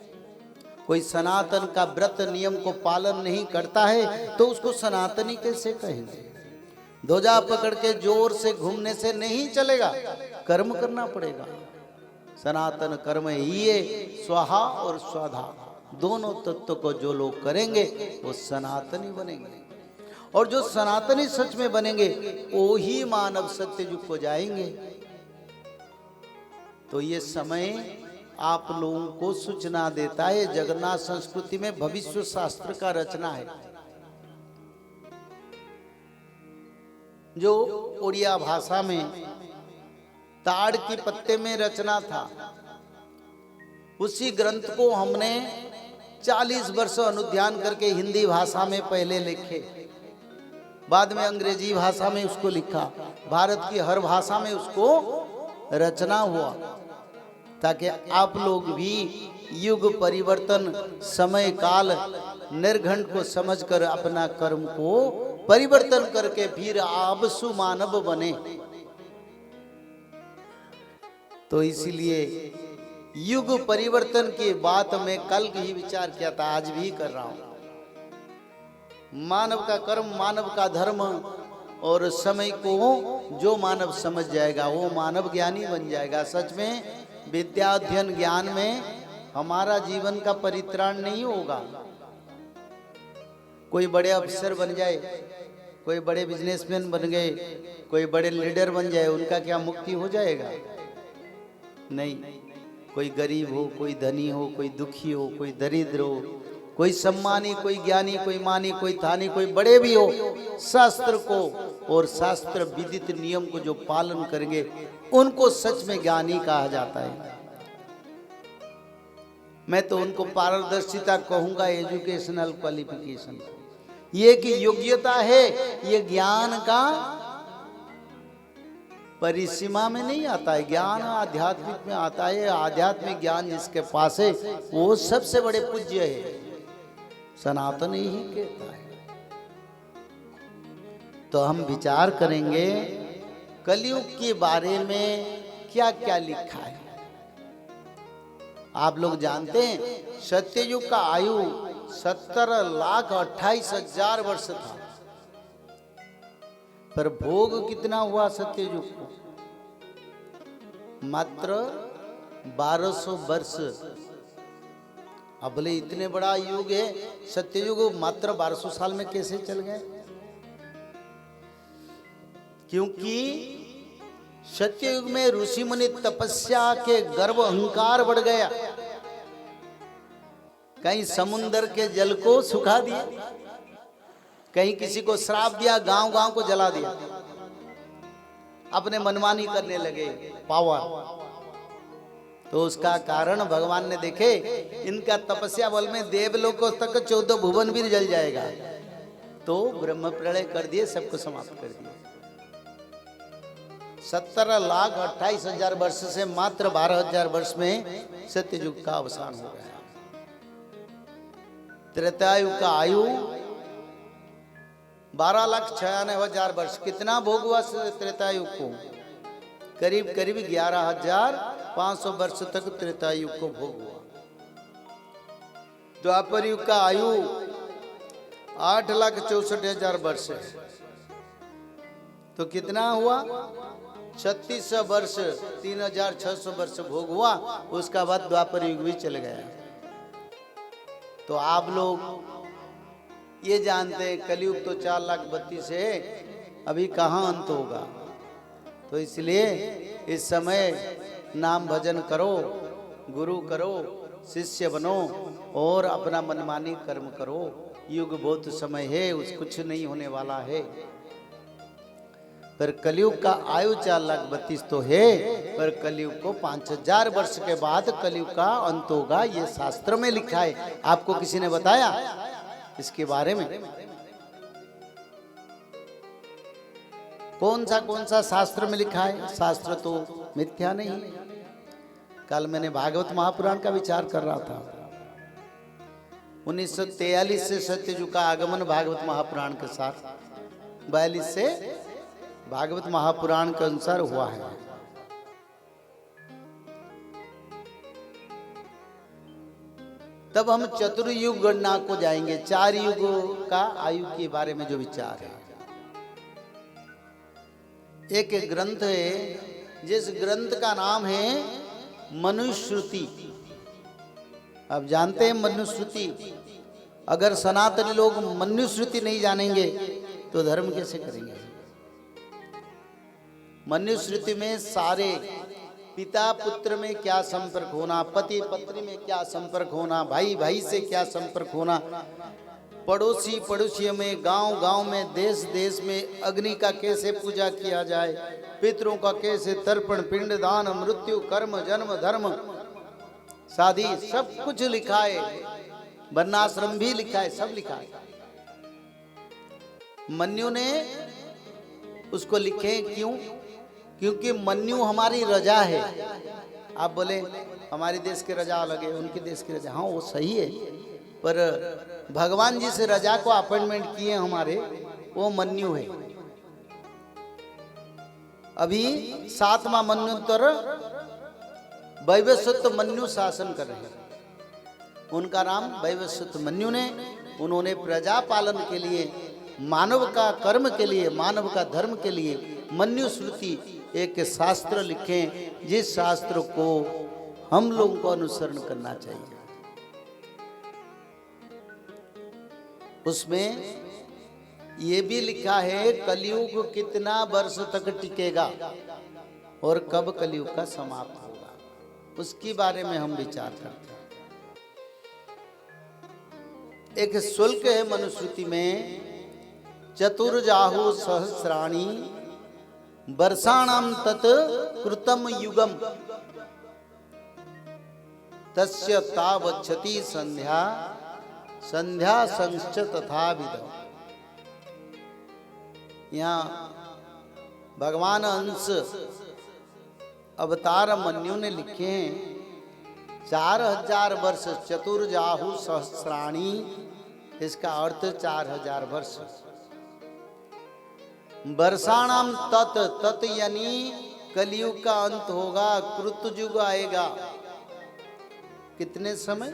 S1: कोई सनातन का व्रत नियम को पालन नहीं करता है तो उसको सनातनी कैसे कहेंगे? ध्वजा पकड़ के जोर से घूमने से नहीं चलेगा, कर्म करना पड़ेगा। सनातन कर्म ही है, स्वाहा और स्वाधा दोनों तत्व को जो लोग करेंगे वो सनातनी बनेंगे। और जो सनातनी सच में बनेंगे वो ही मानव सत्ययुग को जाएंगे। तो ये समय आप लोगों को सूचना देता है। जगन्नाथ संस्कृति में भविष्य शास्त्र का रचना है, जो उड़िया भाषा में ताड़ की पत्ते में रचना था। उसी ग्रंथ को हमने 40 वर्ष अनुध्यान करके हिंदी भाषा में पहले लिखे। बाद में अंग्रेजी भाषा में उसको लिखा, भारत की हर भाषा में उसको रचना हुआ, ताकि आप लोग भी युग परिवर्तन, समय काल निर्घंट को समझकर अपना कर्म को परिवर्तन करके फिर आप सुमानव बने। तो इसीलिए युग परिवर्तन की बात में कल ही विचार किया था, आज भी कर रहा हूं। मानव का कर्म, मानव का धर्म और समय को जो मानव समझ जाएगा वो मानव ज्ञानी बन जाएगा। सच में विद्या अध्ययन ज्ञान में हमारा जीवन का परित्राण नहीं होगा। कोई बड़े अफसर बन जाए, कोई बड़े बिजनेसमैन बन गए, कोई बड़े लीडर बन जाए, उनका क्या मुक्ति हो जाएगा? नहीं। कोई गरीब हो, कोई धनी हो, कोई दुखी हो, कोई दरिद्र हो, कोई सम्मानी, कोई ज्ञानी, कोई मानी, कोई थानी, कोई बड़े भी हो, शास्त्र को और शास्त्र विदित नियम को जो पालन करेंगे उनको सच में ज्ञानी कहा जाता है। मैं तो उनको पारदर्शिता कहूंगा, एजुकेशनल क्वालिफिकेशन। ये कि योग्यता है, ये ज्ञान का परिसीमा में नहीं आता है। ज्ञान आध्यात्मिक में आता है। आध्यात्मिक ज्ञान जिसके पास है वो सबसे बड़े पूज्य है, सनातन ही कहता है। तो हम विचार करेंगे कलयुग के बारे में क्या क्या लिखा है। आप लोग जानते हैं सत्ययुग का आयु 17,28,000 वर्ष था, पर भोग कितना हुआ सत्ययुग को? मात्र 1200 वर्ष। अब बोले इतने बड़ा युग है, सत्ययुग मात्र 1200 साल में कैसे चल गए? क्योंकि सत्ययुग में ऋषि मुनि तपस्या के गर्व अहंकार बढ़ गया। कहीं समुद्र के जल को सुखा दिया, कहीं किसी को श्राप दिया, गांव गांव को जला दिया, अपने मनमानी करने लगे पावर। तो उसका कारण भगवान ने देखे इनका तपस्या बल में देवलोकों तक 14 भुवन भी जल जाएगा, तो ब्रह्म प्रलय कर दिए, सबको समाप्त कर दिया। 17,28,000 वर्ष से मात्र 12,000 वर्ष में सत्ययुग का अवसान हो गया। त्रेतायुग का आयु 12,96,000 वर्ष। कितना भोग हुआ त्रेतायुग को? करीब करीब 11,500 वर्ष तक त्रेतायुग को भोग हुआ। द्वापर युग का आयु 8,64,000 वर्ष है। तो कितना हुआ? 3600 वर्ष, 3,600 वर्ष भोग हुआ। उसका बाद द्वापर युग भी चल गया। तो आप लोग ये जानते हैं कलयुग तो 4,32,000 है, अभी कहाँ अंत होगा। तो इसलिए इस समय नाम भजन करो, गुरु करो, शिष्य बनो और अपना मनमानी कर्म करो। युग बहुत समय है, उस कुछ नहीं होने वाला है। पर कलयुग का आयु 4,32,000 तो है, पर कलयुग को 5,000 वर्ष के बाद कलयुग का अंत होगा, ये शास्त्र में लिखा है। आपको किसी ने बताया इसके बारे में? कौन सा शास्त्र में लिखा है? शास्त्र तो मिथ्या नहीं। कल मैंने भागवत महापुराण का विचार कर रहा था। 1943 से सत्ययुग का आगमन भागवत महापुराण के साथ, 42 से भागवत महापुराण के अनुसार हुआ है। तब हम चतुर्युग गणना को जाएंगे। 4 युगों का आयु के बारे में जो विचार है। एक ग्रंथ है जिस ग्रंथ का नाम है मनुस्मृति। आप जानते हैं मनुस्मृति? अगर सनातनी लोग मनुस्मृति नहीं जानेंगे तो धर्म कैसे करेंगे? मनुस्मृति में सारे पिता पुत्र में क्या संपर्क होना, पति पत्नी में क्या संपर्क होना, भाई भाई से क्या संपर्क होना, पड़ोसी पड़ोसियों में, गांव गांव में, देश देश में अग्नि का कैसे पूजा किया जाए, पितरों का कैसे तर्पण, पिंड दान, मृत्यु, कर्म, जन्म, धर्म, शादी, सब कुछ लिखा है। वर्णाश्रम भी लिखा है, सब लिखा है। मन्यु ने उसको लिखे क्यों? क्योंकि मन्यु हमारी रजा है। आप बोले हमारे देश के रजा अलग है, उनके देश की रजा, हाँ वो सही है, पर भगवान जी से रजा को अपॉइंटमेंट किए हमारे, वो मन्यु है। अभी 7वां मन्वंतर वैवस्वत मन्यु शासन कर रहे हैं। उनका नाम वैवस्वत मन्यु ने, उन्होंने प्रजा पालन के लिए, मानव का कर्म के लिए, मानव का धर्म के लिए मन्यु श्रुति एक शास्त्र लिखे, जिस शास्त्र को हम लोगों को अनुसरण करना चाहिए। उसमें ये भी लिखा है कलयुग कितना वर्ष तक टिकेगा और कब कलयुग का समाप्त होगा, उसके बारे में हम विचार करते हैं। एक शुल्क है मनुस्मृति में, चतुर्जाहु सहस्राणि वर्षाणाम तत् कृतम युगम तस्य तावच्छति संध्या संध्या संश्च तथा विद। यहाँ भगवान अंश अवतार मन्यु ने लिखे हैं 4000 वर्ष, चतुर्जाहु सहस्राणि, इसका अर्थ 4000 वर्ष। वर्षाणाम तत्, तत् यानी कलयुग का अंत होगा, कृतयुग आएगा। कितने समय?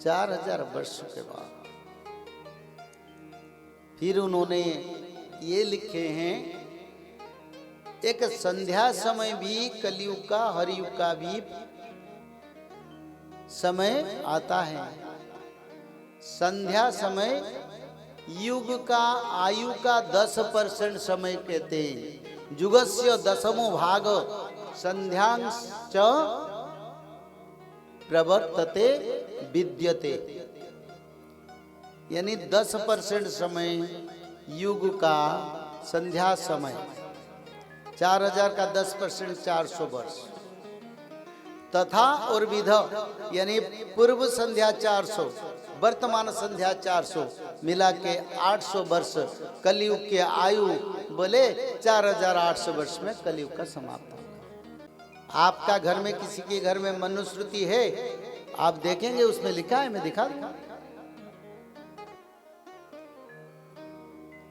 S1: 4000 वर्ष के बाद। फिर उन्होंने ये लिखे हैं एक संध्या समय भी कलयुग का, हरियुग का भी समय आता है। संध्या समय युग का, आयु का 10% समय कहते हैं। युगस्य 10मो भाग संध्यांश्च प्रवर्तते विद्यते, यानी 10% समय युग का, संध्या समय। 4000 का 10% 400 वर्ष। तथा और विध यानी पूर्व संध्या 400, वर्तमान संध्या 400, मिला के 800 वर्ष कलयुग के आयु। बोले 4800 वर्ष में कलयुग का समाप्त होगा। आपका घर में, किसी के घर में मनुस्मृति है, आप देखेंगे उसमें लिखा है, मैं दिखा दूंगा।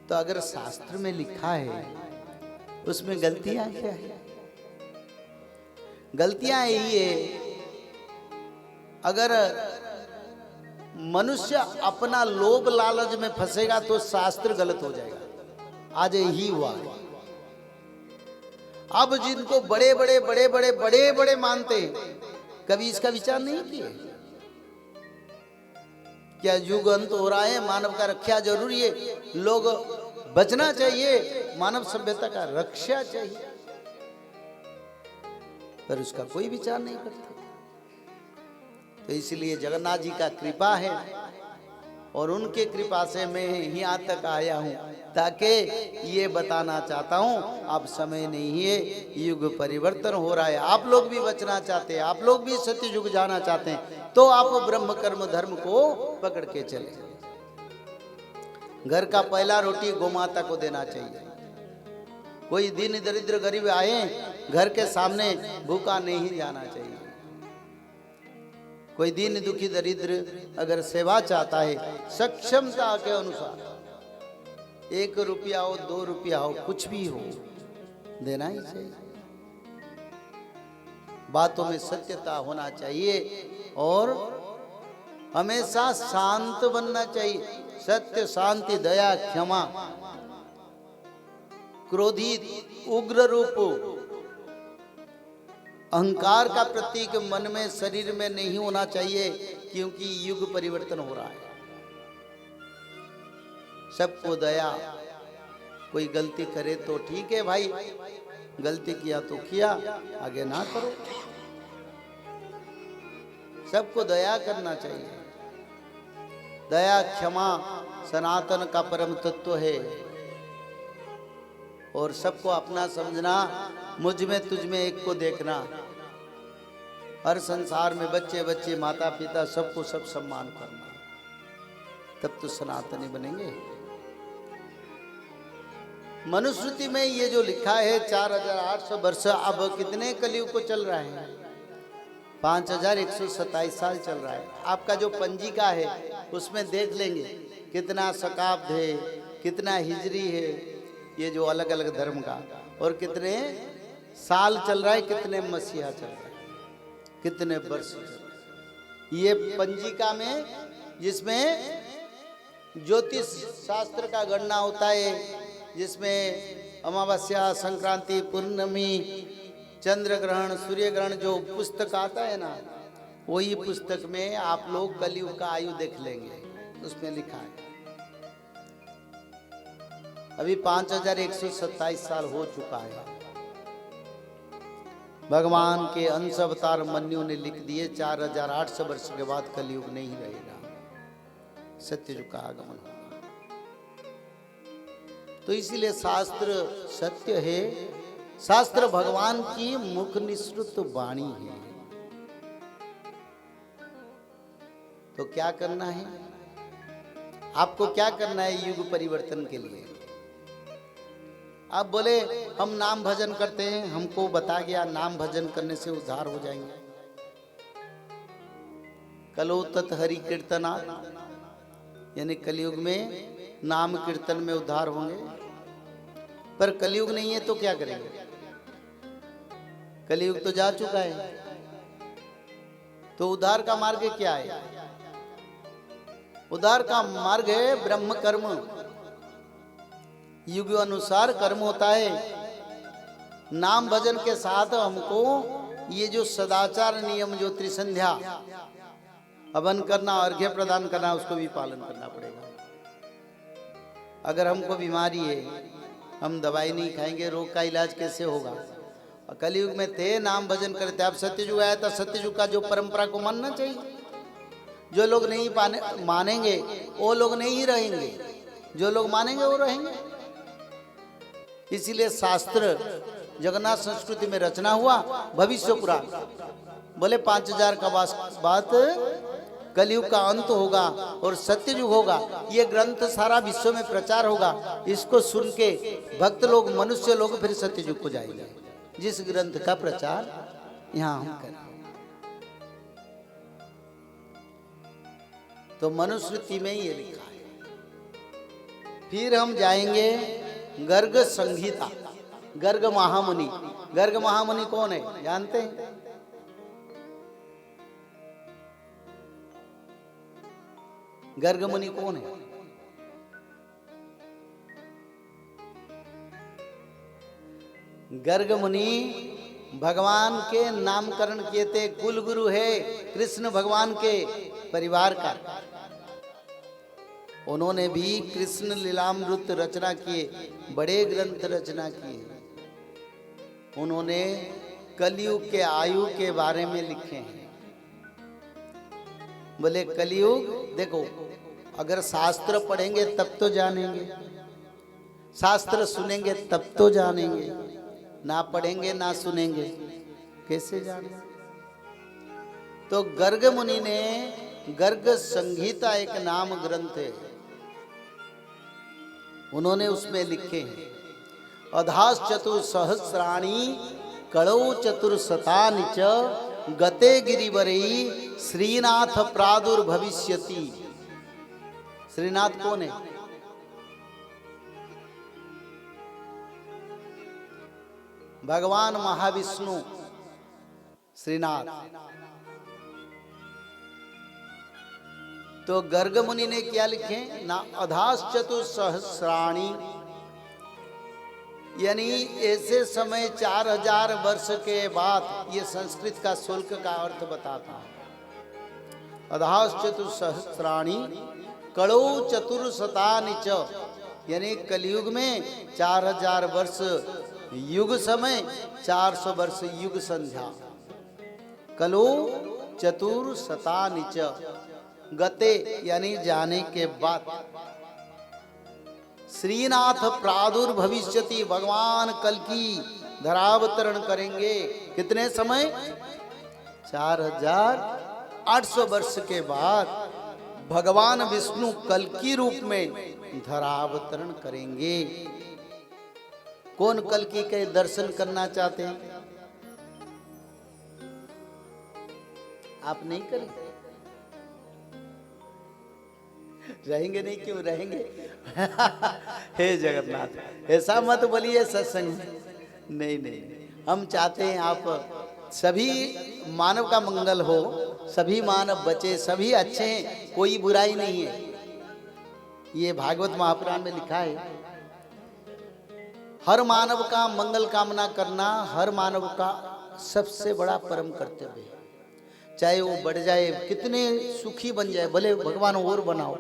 S1: तो अगर शास्त्र में लिखा है उसमें गलतियां क्या है? गलतियां यही है, अगर मनुष्य अपना लोभ लालच में फंसेगा तो शास्त्र गलत हो जाएगा। आज यही हुआ। अब जिनको बड़े बड़े बड़े बड़े बड़े बड़े मानते हैं, कभी इसका विचार नहीं किए क्या युग अंत हो रहा है, मानव का रक्षा जरूरी है, लोग बचना चाहिए, मानव सभ्यता का रक्षा चाहिए, पर उसका कोई विचार नहीं करता। तो इसलिए जगन्नाथ जी का कृपा है और उनके कृपा से मैं यहाँ तक आया हूँ, ताकि ये बताना चाहता हूँ अब समय नहीं है, युग परिवर्तन हो रहा है। आप लोग भी बचना चाहते हैं, आप लोग भी सत्य युग जाना चाहते हैं, तो आप ब्रह्म कर्म धर्म को पकड़ के चले। घर का पहला रोटी गोमाता को देना चाहिए। कोई दीन दरिद्र गरीब आए, घर के सामने भूखा नहीं जाना चाहिए। कोई दीन दुखी दरिद्र अगर सेवा चाहता है, सक्षमता के अनुसार, 1 रुपया हो 2 रुपया हो, कुछ भी हो, देना ही चाहिए। बातों में सत्यता होना चाहिए और हमेशा शांत बनना चाहिए। सत्य, शांति, दया, क्षमा, क्रोधित, उग्र रूप, अहंकार का प्रतीक मन में, शरीर में नहीं होना चाहिए, क्योंकि युग परिवर्तन हो रहा है। सबको दया, कोई गलती करे तो ठीक है भाई, गलती किया तो किया, आगे ना करो। सबको दया करना चाहिए। दया, क्षमा सनातन का परम तत्व है और सबको अपना समझना, मुझ में तुझ में एक को देखना। हर संसार में बच्चे बच्चे, माता पिता, सबको सब सम्मान करना, तब तो सनातनी बनेंगे। मनुस्मृति में ये जो लिखा है 4800 वर्ष, अब कितने कलयुग को चल रहा है? 5127 साल चल रहा है। आपका जो पंजिका है उसमें देख लेंगे कितना शकाब्द है, कितना हिजरी है, ये जो अलग अलग धर्म का, और कितने साल चल रहा है, कितने मसीहा चल रहा है, कितने वर्ष चल रहा है। ये पंजिका में जिसमें ज्योतिष शास्त्र का गणना होता है, जिसमें अमावस्या, संक्रांति, पूर्णमी, चंद्र ग्रहण, सूर्य ग्रहण जो पुस्तक आता है ना, वही पुस्तक में आप लोग कलयुग का आयु देख लेंगे, उसमें लिखा है। अभी 5127 साल हो चुका है। भगवान के अंश अवतार मन्यु ने लिख दिए 4800 वर्ष के बाद कलयुग नहीं रहेगा, सत्ययुग का आगमन होगा। तो इसीलिए शास्त्र सत्य है, शास्त्र भगवान की मुख निसृत वाणी है। तो क्या करना है आपको, क्या करना है युग परिवर्तन के लिए? आप बोले हम नाम भजन करते हैं, हमको बता गया नाम भजन करने से उद्धार हो जाएंगे। कलो तत् हरि कीर्तना, यानी कलयुग में नाम कीर्तन में उद्धार होंगे। पर कलयुग नहीं है तो क्या करेंगे? कलयुग तो जा चुका है, तो उद्धार का मार्ग क्या है? उद्धार का मार्ग है ब्रह्म कर्म। युग अनुसार कर्म होता है। नाम भजन के साथ हमको ये जो सदाचार नियम, जो त्रिसंध्या, हवन करना, अर्घ्य प्रदान करना, उसको भी पालन करना पड़ेगा। अगर हमको बीमारी है, हम दवाई नहीं खाएंगे, रोग का इलाज कैसे होगा? कलयुग में थे, नाम भजन करते। अब सत्ययुग आया था, सत्ययुग का जो परंपरा को मानना चाहिए। जो लोग नहीं मानेंगे वो लोग नहीं रहेंगे, जो लोग मानेंगे वो रहेंगे। इसीलिए शास्त्र जगन्नाथ संस्कृति में रचना हुआ। भविष्य पुराण बोले 5000 का बाद कलयुग का अंत होगा और सत्ययुग होगा। ये ग्रंथ सारा विश्व में प्रचार होगा। इसको सुन के भक्त लोग, मनुष्य लोग फिर सत्ययुग को जाएंगे, जिस ग्रंथ का प्रचार यहाँ हम करें। तो मनुस्मृति में ये लिखा है। फिर हम जाएंगे गर्ग संहिता, गर्ग महामुनि। गर्ग महामुनि कौन है जानते हैं? गर्ग मुनि कौन है? गर्ग मुनि भगवान के नामकरण किए थे, कुल गुरु है कृष्ण भगवान के परिवार का। उन्होंने भी कृष्ण लीलामृत रचना किए, बड़े ग्रंथ रचना किए। उन्होंने कलयुग के आयु के बारे में लिखे हैं। बोले कलयुग देखो, अगर शास्त्र पढ़ेंगे तब तो जानेंगे, शास्त्र सुनेंगे तब तो जानेंगे, ना पढ़ेंगे ना सुनेंगे कैसे जानेंगे? तो गर्ग मुनि ने गर्ग संहिता एक नाम ग्रंथ है, उन्होंने उसमें लिखे हैं अधास चतुर्सहस्राणि कड़ौ चतुर्शतानि च गते गिरिवरई श्रीनाथ प्रादुर्भविष्यति। श्रीनाथ कौन है? भगवान महाविष्णु श्रीनाथ। तो गर्ग मुनि ने क्या लिखे ना, अधास चतुर्सहस्राणि, यानी ऐसे समय 4000 वर्ष के बाद। ये संस्कृत का शुल्क का अर्थ बताता है। अधास चतुर्सहस्राणि कड़ौ चतुर्शतानि च, यानी कलयुग में 4000 वर्ष युग समय, 400 वर्ष युग संध्या। कलो चतुर्शतानि च गते, यानी जाने के बाद। श्रीनाथ प्रादुर्भविष्यति, भगवान कल की धरावतरण करेंगे। कितने समय? 4800 वर्ष के बाद भगवान विष्णु कल की रूप में धरावतरण करेंगे। कौन कल्कि के दर्शन करना चाहते हैं? आप नहीं करेंगे? रहेंगे नहीं? क्यों रहेंगे? हे जगन्नाथ, ऐसा मत बोलिए सत्संग में। नहीं नहीं, हम चाहते हैं आप सभी मानव का मंगल हो, सभी मानव बचे, सभी अच्छे हैं, कोई बुराई नहीं है। ये भागवत महापुराण में लिखा है, हर मानव का मंगल कामना करना हर मानव का सबसे बड़ा परम कर्तव्य है। चाहे वो बढ़ जाए, कितने सुखी बन जाए, भले भगवान और बनाओ।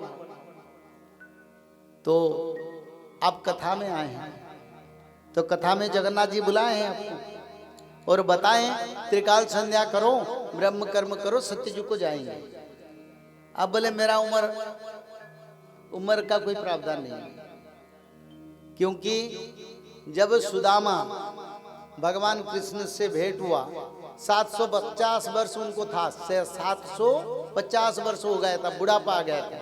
S1: तो आप कथा में आए हैं, तो कथा में जगन्नाथ जी बुलाए हैं आपको और बताएं त्रिकाल संध्या करो, ब्रह्म कर्म करो, सत्ययुग को जाएंगे। अब बोले मेरा उम्र का कोई प्रावधान नहीं है, क्योंकि जब सुदामा भगवान कृष्ण से भेंट हुआ 750 वर्ष उनको था, 750 वर्ष हो गया था, बुढ़ापा आ गया था।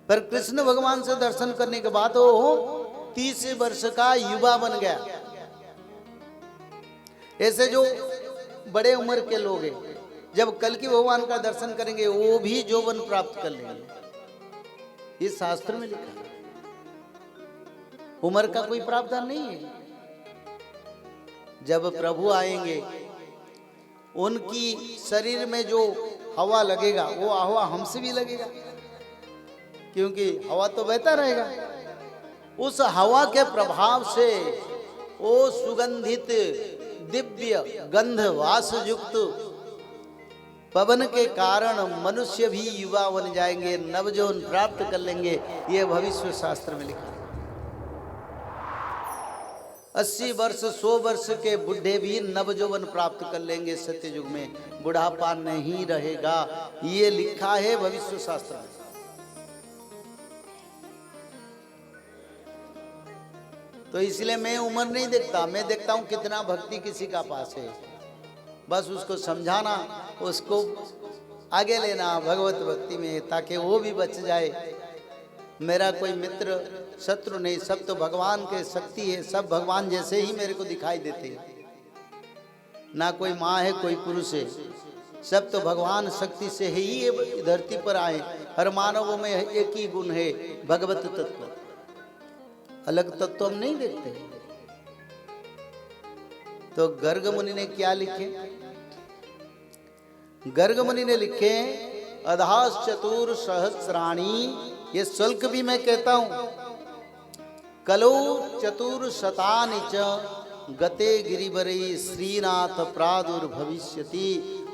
S1: पर कृष्ण भगवान से दर्शन करने के बाद वो 30 वर्ष का युवा बन गया। ऐसे जो बड़े उम्र के लोग हैं, जब कल्कि भगवान का दर्शन करेंगे वो भी यौवन प्राप्त कर लेंगे। इस शास्त्र में लिखा है, उम्र का कोई प्रावधान नहीं है। जब प्रभु आएंगे, उनकी शरीर में जो हवा लगेगा वो हवा हमसे भी लगेगा, क्योंकि हवा तो बहता रहेगा। उस हवा के प्रभाव से वो सुगंधित दिव्य गंध वास युक्त पवन के कारण मनुष्य भी युवा बन जाएंगे, नवजौन प्राप्त कर लेंगे। ये भविष्य शास्त्र में लिखा है। 80 वर्ष 100 वर्ष के बुढ़े भी नवजौवन प्राप्त कर लेंगे, सत्ययुग में बुढ़ापा नहीं रहेगा। ये लिखा है भविष्य शास्त्र में। तो इसलिए मैं उम्र नहीं देखता, मैं देखता हूं कितना भक्ति किसी का पास है। बस उसको समझाना, उसको आगे लेना भगवत भक्ति में, ताकि वो भी बच जाए। मेरा कोई मित्र शत्रु नहीं, सब तो भगवान के शक्ति है, सब भगवान जैसे ही मेरे को दिखाई देते हैं। ना कोई माँ है, कोई पुरुष है, सब तो भगवान शक्ति से ही ये धरती पर आए। हर मानवों में एक ही गुण है, भगवत तत्व। अलग तत्व हम नहीं देखते। तो गर्ग मुनि ने क्या लिखे? गर्ग मुनि ने लिखे, अधास चतुर सहस्राणी, ये शुल्क भी मैं कहता हूं, कलो चतुर शतानि च गते गिरिवरे श्रीनाथ प्रादुर्भविष्यति।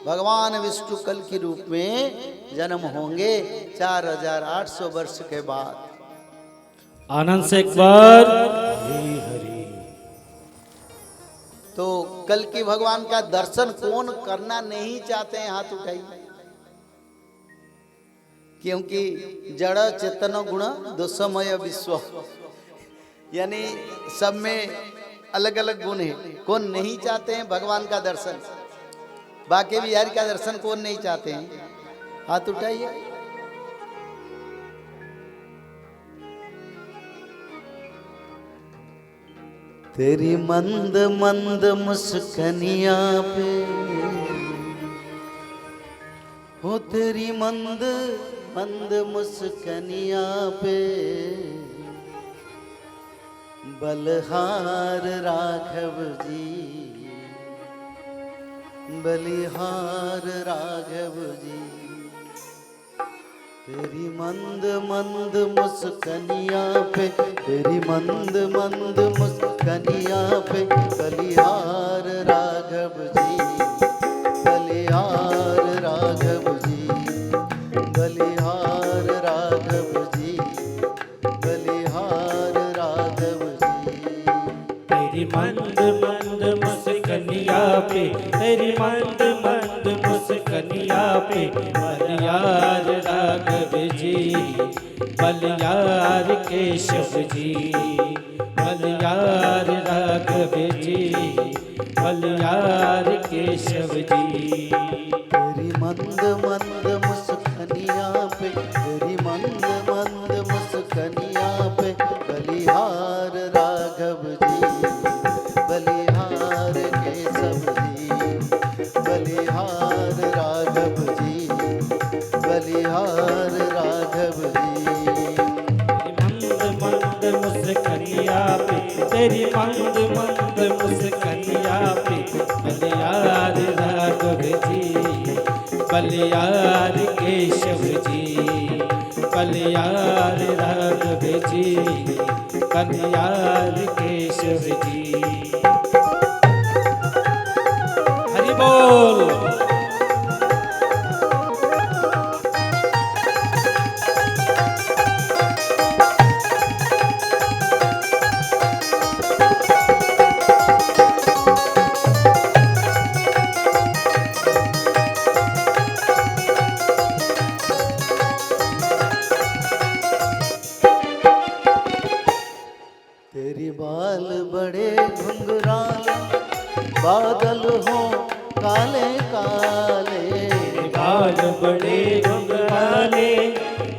S1: भगवान विष्णु कल के रूप में जन्म होंगे 4800 वर्ष के बाद।
S2: आनंद से एक बार हरि हरि।
S1: तो कल की भगवान का दर्शन कौन करना नहीं चाहते हैं? हाथ उठाइए। क्योंकि जड़ चेतन गुण दोषमय विश्व, यानी सब में अलग अलग गुण है। कौन नहीं चाहते हैं भगवान का दर्शन? बाकी बिहारी का दर्शन कौन नहीं चाहते हैं? हाथ उठाइए। तेरी मंद मंद मुस्कनिया पे हो, तेरी मंद मंद मुस्कनिया पे बलहार राघव जी, बलिहार राघव जी। तेरी मंद मंद मुस्कनिया पे, तेरी मंद मंद मुस्कनिया पे बलिहार राघव जी, बलिहार राघव जी, बलिहार राघव जी, बलिहार राघव जी।
S2: तेरी मंद मंद मुस्कनिया पे, तेरी मंद मंद मुस्कनिया पे बलिहार राघव जी, बलिहार केशव जी, बलिहार राघव जी, बलिहार केशव जी।
S1: तेरी मंद मंद मुस्कनिया पे, तेरी मंद मंद मुस्कनिया पे बलिहार राघव जी,
S2: मंद मंद मुस्कनिया पे बलियार राघव जी, बलियार केशव जी, बलियार राघव जी, बलियार केशव जी। हरि बोल।
S1: तेरी बाल बड़े घुंघराले, बादल हो काले काले।
S2: बाल बड़े घुंघराले,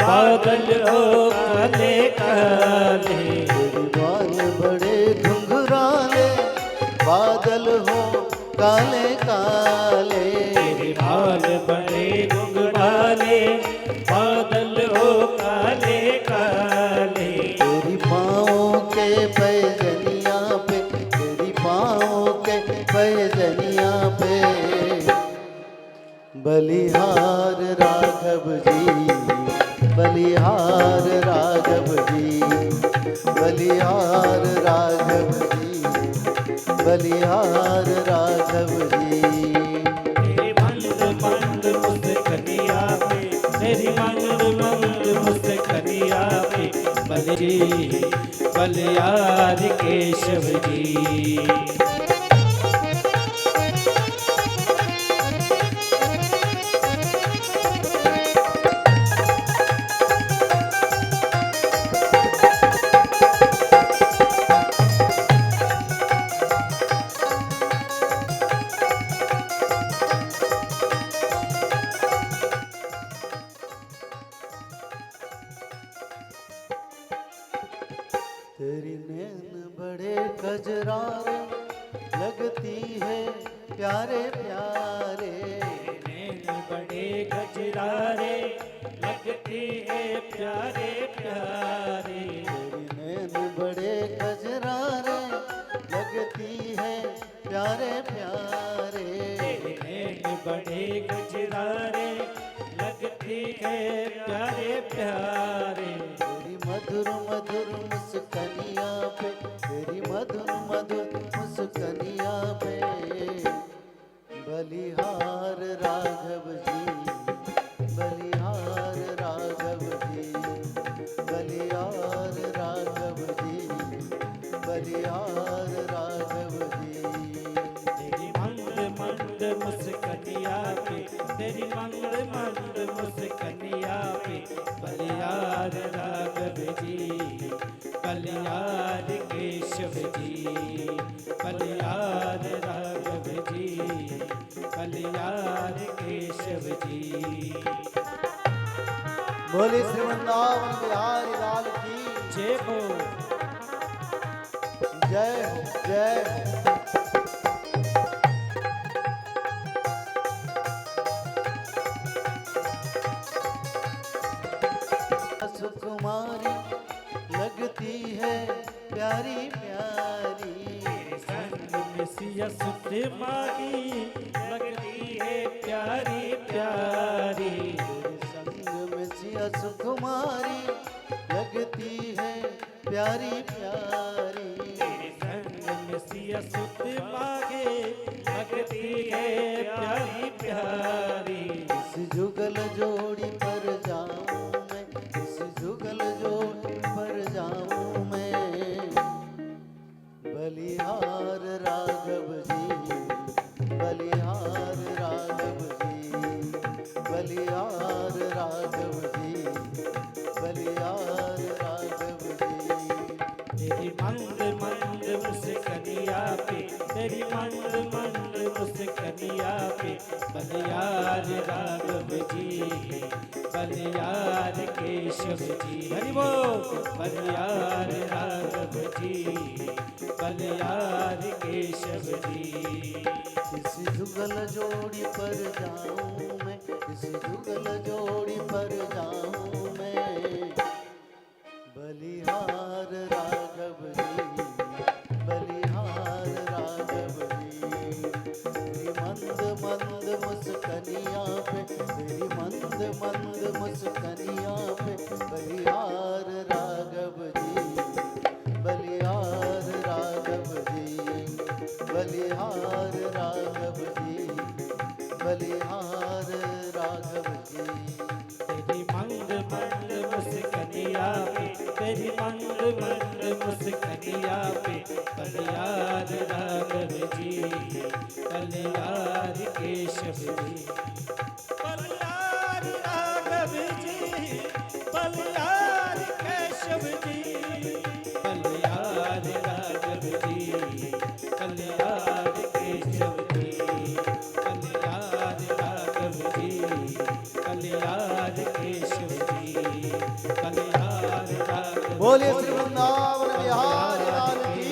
S2: बादल हो काले काले।
S1: तेरे बाल बड़े घुंघराले, बादल हो काले काले।
S2: तेरे बाल बड़े घुंघराले, बादल हो काले काले।
S1: तेरी पाँव के पैजनिया पे, तेरी पाँव के पैजनिया पे बलिहार राघव जी, बलिहार राघव जी, बलिहार राघव जी, बलिहार राघव जी।
S2: तेरी मंद मंद मुस्कनिया पे, तेरी मंद मंद मुस्कनिया पे बलि बलियार केशव जी।
S1: तेरी नैन बड़े कजरारे, लगती है प्यारे प्यारे।
S2: नैन बड़े गजरारे, लगती है प्यारे प्यारे।
S1: तेरी नैन बड़े कजरारे, लगती है प्यारे प्यारे।
S2: नैन बड़े गजरारे, लगती है प्यारे प्यारे।
S1: तेरी मधुर मधुर मुस्कनिया पे, तेरी मधुर मधुर मुस्कनिया पे बलिहार राघव जी, बलिहार राघव जी, बलिहार राघव जी, बलिहार राघव जी।
S2: तेरी मंद मंद मुस्कनिया पे, तेरी मंद मंद मुस्कनिया पे बलियार राघव जी, बलियार केशव जी, बलियार राघव जी, बलियार केशव जी।
S1: बोले श्रीवृंदावन बिहारी लाल की
S2: जय हो।
S1: जय हो, जय हो। सुकुमारी लगती है प्यारी प्यारी।
S2: संग में सिया सुकुमारी लगती है प्यारी प्यारी।
S1: संग में सिया सुकुमारी लगती है प्यारी प्यारी।
S2: संग में सिया सुकुमारी लगती है प्यारी प्यारी।
S1: इस जुगल जोड़ी पर जाऊं मैं, इस जुगल जोड़ी पर जाऊं मैं बलिहार राघव जी, बलिहार राघव जी, बलिहार राघव जी, बलिहार राघव जी।
S2: तेरी मंद मंद मुस्कनिया पे, तेरी मंद मंद मुस्कनिया पे बलियार राघव जी, बलियार केशव जी। हरि बोल। बलियार राघव जी, बलियार केशव जी।
S1: इस जुगल जोड़ी पर जाऊं मैं, इस जुगल जोड़ी पर जाऊं मैं बलिहार राघव जी, बलिहार मंद मुस्कनिया पे बलिहार राघव जी, बलिहार राघव जी, बलिहार राघव जी, बलिहार राघव जी।
S2: तेरी मंद मंद मुस्कनिया पे, तेरी मंद मंद मुस्कनिया पे बलिहार राघव जी, बलिहार केशव जी, बलिहार राघव जी, बलिहार केशव जी, बलिहार राघव जी, बलिहार केशव जी, बलिहार राघव जी, बलिहार केशव जी, बलिहार राघव
S1: बोले श्री वृंदावन बिहारी लाल की।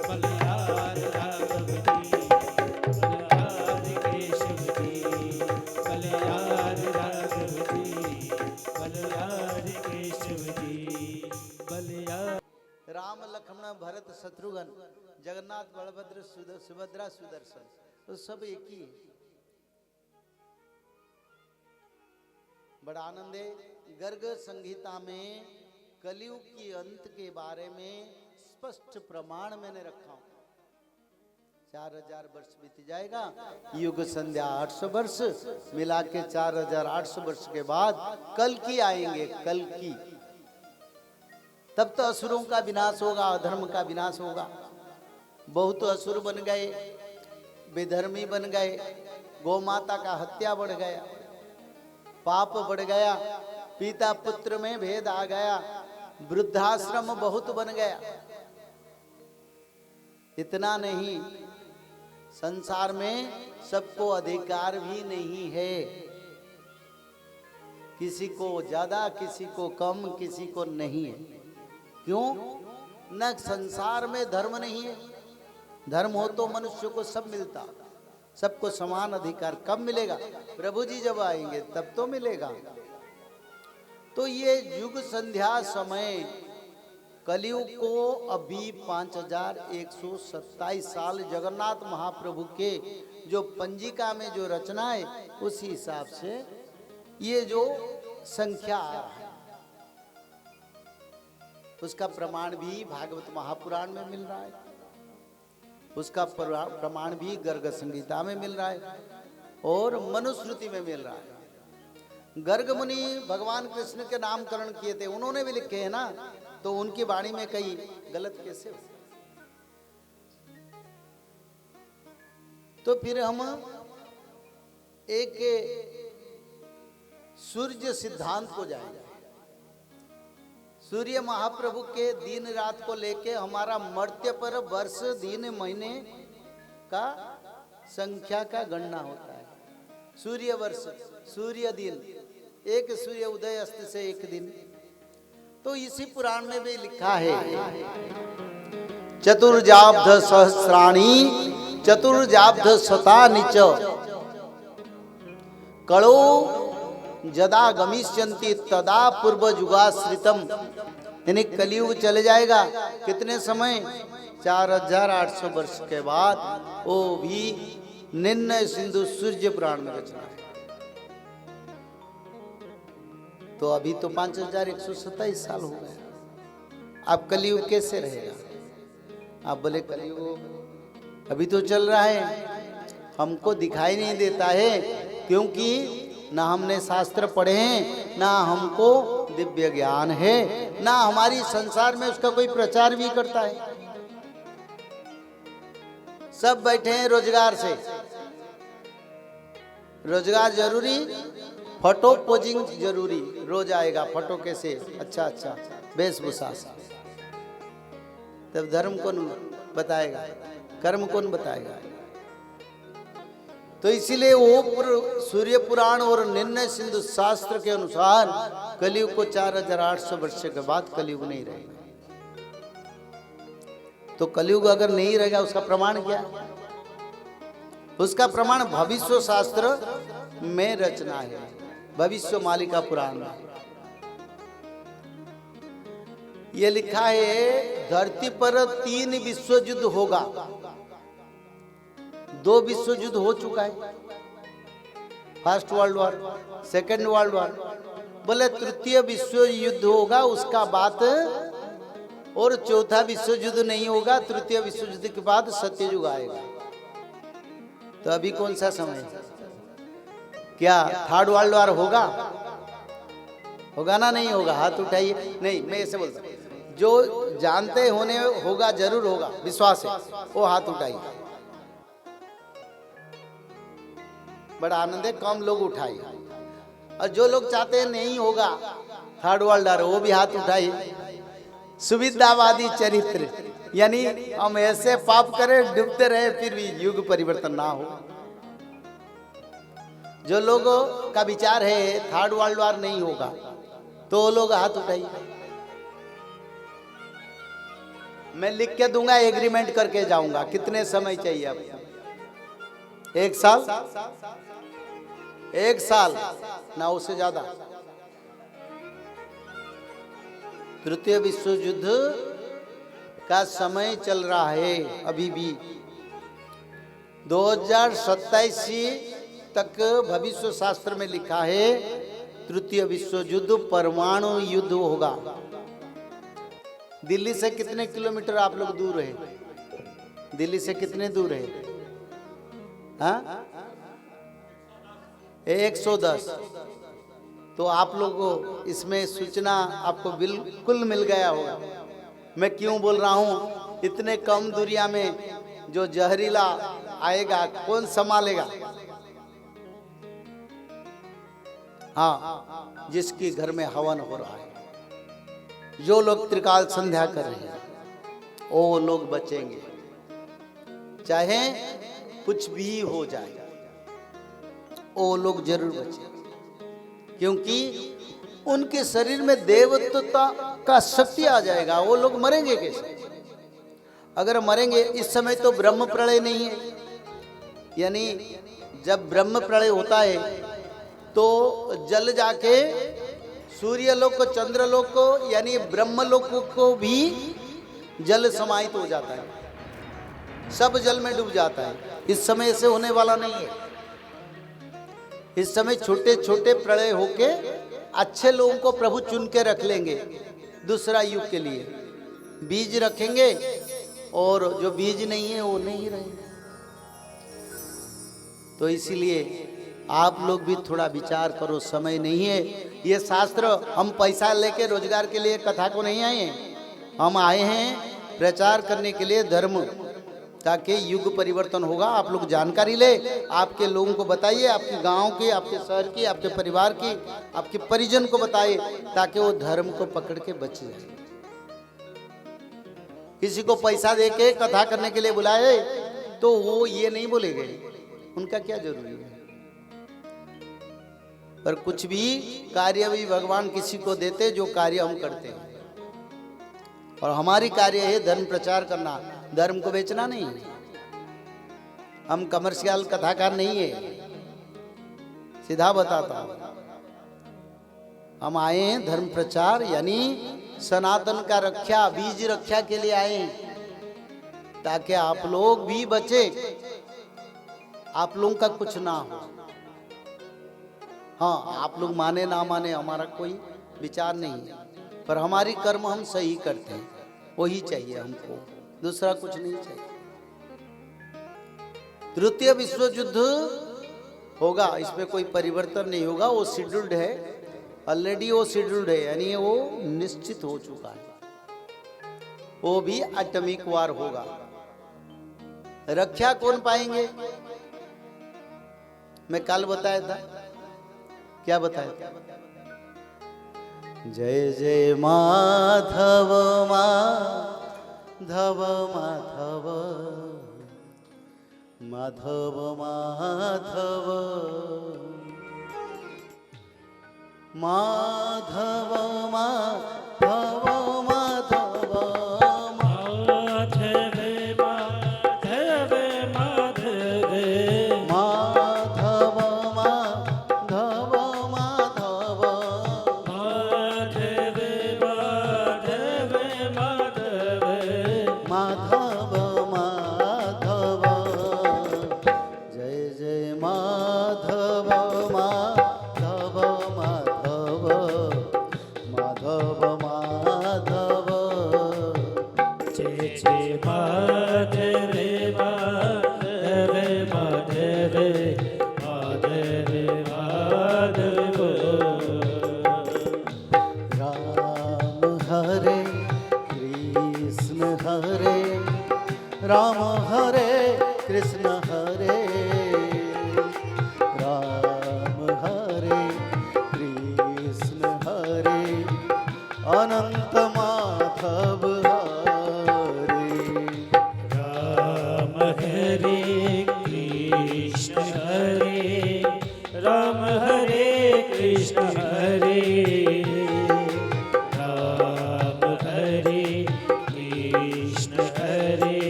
S2: बलिहार राघव जी, बलिहार केशव जी, बलिहार राघव जी, बलिहार केशव जी, बलिहार।
S1: राम लक्ष्मण भरत शत्रुघ्न, जगन्नाथ बलभद्र सुभद्रा सुदर्शन, तो सब एक ही है। बड़ा आनंद है। गर्ग संहिता में कलयुग की अंत के बारे में स्पष्ट प्रमाण मैंने रखा हूं। 4000 वर्ष बीत जाएगा, युग संध्या 800 वर्ष मिला के 4800 वर्ष के बाद कल की आएंगे, कल की। तब तो असुरों का विनाश होगा, अधर्म का विनाश होगा। बहुत असुर बन गए, बेधर्मी बन गए, गौ माता का हत्या बढ़ गया, पाप बढ़ गया, पिता पुत्र में भेद आ गया, वृद्धाश्रम बहुत बन गया। इतना नहीं, संसार में सबको अधिकार भी नहीं है, किसी को ज्यादा, किसी को कम, किसी को नहीं है। क्यों? न संसार में धर्म नहीं है। धर्म हो तो मनुष्य को सब मिलता, सबको समान अधिकार। कब मिलेगा? प्रभु जी जब आएंगे तब तो मिलेगा। तो ये युग संध्या समय कलयुग को अभी 5127 साल जगन्नाथ महाप्रभु के जो पंजिका में जो रचना है, उसी हिसाब से ये जो संख्या आ रहा है, उसका प्रमाण भी भागवत महापुराण में मिल रहा है, उसका प्रमाण भी गर्ग संहिता में मिल रहा है और मनुस्मृति में मिल रहा है। गर्ग मुनि भगवान कृष्ण के नामकरण किए थे, उन्होंने भी लिखे हैं ना, तो उनकी वाणी में कई गलत कैसे हो? तो फिर हम एक सूर्य सिद्धांत को जाएंगे। सूर्य महाप्रभु के दिन रात को लेके हमारा मर्त्य पर वर्ष दिन महीने का संख्या का गणना होता है। सूर्य वर्ष, सूर्य दिन, एक सूर्य उदय अस्त से एक दिन। तो इसी पुराण में भी लिखा है, चतुर्जाब्ध सहस्राणि चतुर्जाब्ध शतानि च कलो जदा गमिष्यन्ति तदा पूर्व युगाश्रितम। यानी कलयुग चले जाएगा कितने समय? 4800 वर्ष के बाद। वो भी निर्णय सिंधु सूर्य पुराण में रचना है। तो अभी तो 5127 साल हो गए। अब कलयुग कैसे रहेगा? आप बोले कलयुग अभी तो चल रहा है, हमको दिखाई नहीं देता है, क्योंकि ना हमने शास्त्र पढ़े हैं, ना हमको दिव्य ज्ञान है, ना हमारी संसार में उसका कोई प्रचार भी करता है। सब बैठे हैं रोजगार से। रोजगार जरूरी, फोटो पोजिंग जरूरी। रोज आएगा फोटो कैसे, अच्छा अच्छा वेशभूषा से। तब धर्म कौन बताएगा, कर्म कौन बताएगा? तो इसीलिए वो सूर्य पुराण और निर्णय सिंधु शास्त्र के अनुसार कलयुग को 4800 वर्ष के बाद कलयुग नहीं रहेगा। तो कलयुग अगर नहीं रहेगा, उसका प्रमाण क्या? उसका प्रमाण भविष्य शास्त्र में रचना है, भविष्य मालिका पुराण में ये लिखा है, धरती पर 3 विश्व युद्ध होगा। 2 विश्व युद्ध हो चुका है, first world war, second world war, बोले तृतीय विश्व युद्ध होगा उसका बाद, और चौथा विश्व युद्ध नहीं होगा, तृतीय विश्व युद्ध के बाद सत्ययुग आएगा। तो अभी कौन सा समय है? क्या थर्ड वर्ल्ड वॉर होगा? होगा ना? नहीं होगा? हाथ उठाइए। नहीं, मैं ऐसे बोलता हूं, जो जानते होने होगा, जरूर होगा, विश्वास है, वो हाथ उठाइए। बड़ा आनंद है, कम लोग उठाइए। और जो लोग चाहते हैं नहीं होगा थर्ड वर्ल्ड वॉर, वो भी हाथ उठाइए। सुविधावादी चरित्र, यानी हम ऐसे पाप करें, डूबते रहे, फिर भी युग परिवर्तन ना हो। जो लोगों का विचार है थर्ड वर्ल्ड वॉर नहीं होगा, तो वो लोग हाथ उठाइए। मैं लिख के दूंगा, एग्रीमेंट करके जाऊंगा। कितने समय चाहिए आपको? 1 साल? 1 साल ना, उससे ज्यादा। तृतीय विश्व युद्ध का समय चल रहा है अभी भी। 2027 तक भविष्य शास्त्र में लिखा है तृतीय विश्व युद्ध परमाणु युद्ध होगा। दिल्ली से कितने किलोमीटर आप लोग दूर है? दिल्ली से कितने दूर है? हाँ, 110। तो आप लोगों को इसमें सूचना आपको बिल्कुल मिल गया होगा। मैं क्यों बोल रहा हूँ, इतने कम दूरिया में जो जहरीला आएगा कौन संभालेगा? हाँ, जिसके घर में हवन हो रहा है, जो लोग त्रिकाल संध्या कर रहे हैं, वो लोग बचेंगे, चाहे कुछ भी हो जाए, वो लोग जरूर बचेंगे। क्योंकि उनके शरीर में देवत्वता का शक्ति आ जाएगा। वो लोग मरेंगे कैसे? अगर मरेंगे, इस समय तो ब्रह्म प्रलय नहीं है, यानी जब ब्रह्म प्रलय होता है तो जल जाके सूर्यलोक को, चंद्रलोक को, यानी ब्रह्मलोक को भी जल समाहित हो जाता है, सब जल में डूब जाता है। इस समय ऐसे होने वाला नहीं है। इस समय छोटे छोटे प्रलय होके अच्छे लोगों को प्रभु चुन के रख लेंगे दूसरा युग के लिए। बीज रखेंगे और जो बीज नहीं है वो नहीं रहेंगे। तो इसीलिए आप लोग भी थोड़ा विचार करो, समय नहीं है। ये शास्त्र हम पैसा लेके रोजगार के लिए कथा को नहीं आए हैं, हम आए हैं प्रचार करने के लिए धर्म, ताकि युग परिवर्तन होगा। आप लोग जानकारी ले, आपके लोगों को बताइए, आपके गांव की, आपके शहर की, आपके परिवार की, आपके परिजन को बताइए, ताकि वो धर्म को पकड़ के बच जाए। किसी को पैसा देके कथा करने के लिए बुलाए तो वो ये नहीं बोलेंगे, उनका क्या जरूरी है। पर कुछ भी कार्य भी भगवान किसी को देते जो कार्य हम करते हैं, और हमारी कार्य है धर्म प्रचार करना, धर्म को बेचना नहीं। हम कमर्शियल कथाकार नहीं है, सीधा बताता हूं। हम आए हैं धर्म प्रचार, यानी सनातन का रक्षा, बीज रक्षा के लिए आए हैं, ताकि आप लोग भी बचे, आप लोगों का कुछ ना हो। हाँ, आप लोग माने ना माने हमारा कोई विचार नहीं है, पर हमारी कर्म हम सही करते हैं, वही चाहिए हमको, दूसरा कुछ नहीं चाहिए। तृतीय विश्व युद्ध होगा, इसमें कोई परिवर्तन नहीं होगा, वो शेड्यूल्ड है ऑलरेडी, वो शेड्यूल्ड है, यानी वो निश्चित हो चुका है। वो भी एटॉमिक वार होगा। रक्षा कौन पाएंगे? मैं कल बताया था, क्या बताया था? जय जय माधव माधव माधव माधव माधव माधव माधव माधव माधव
S2: कृष्ण हरे राम, हरे कृष्ण हरे राम, हरे कृष्ण हरे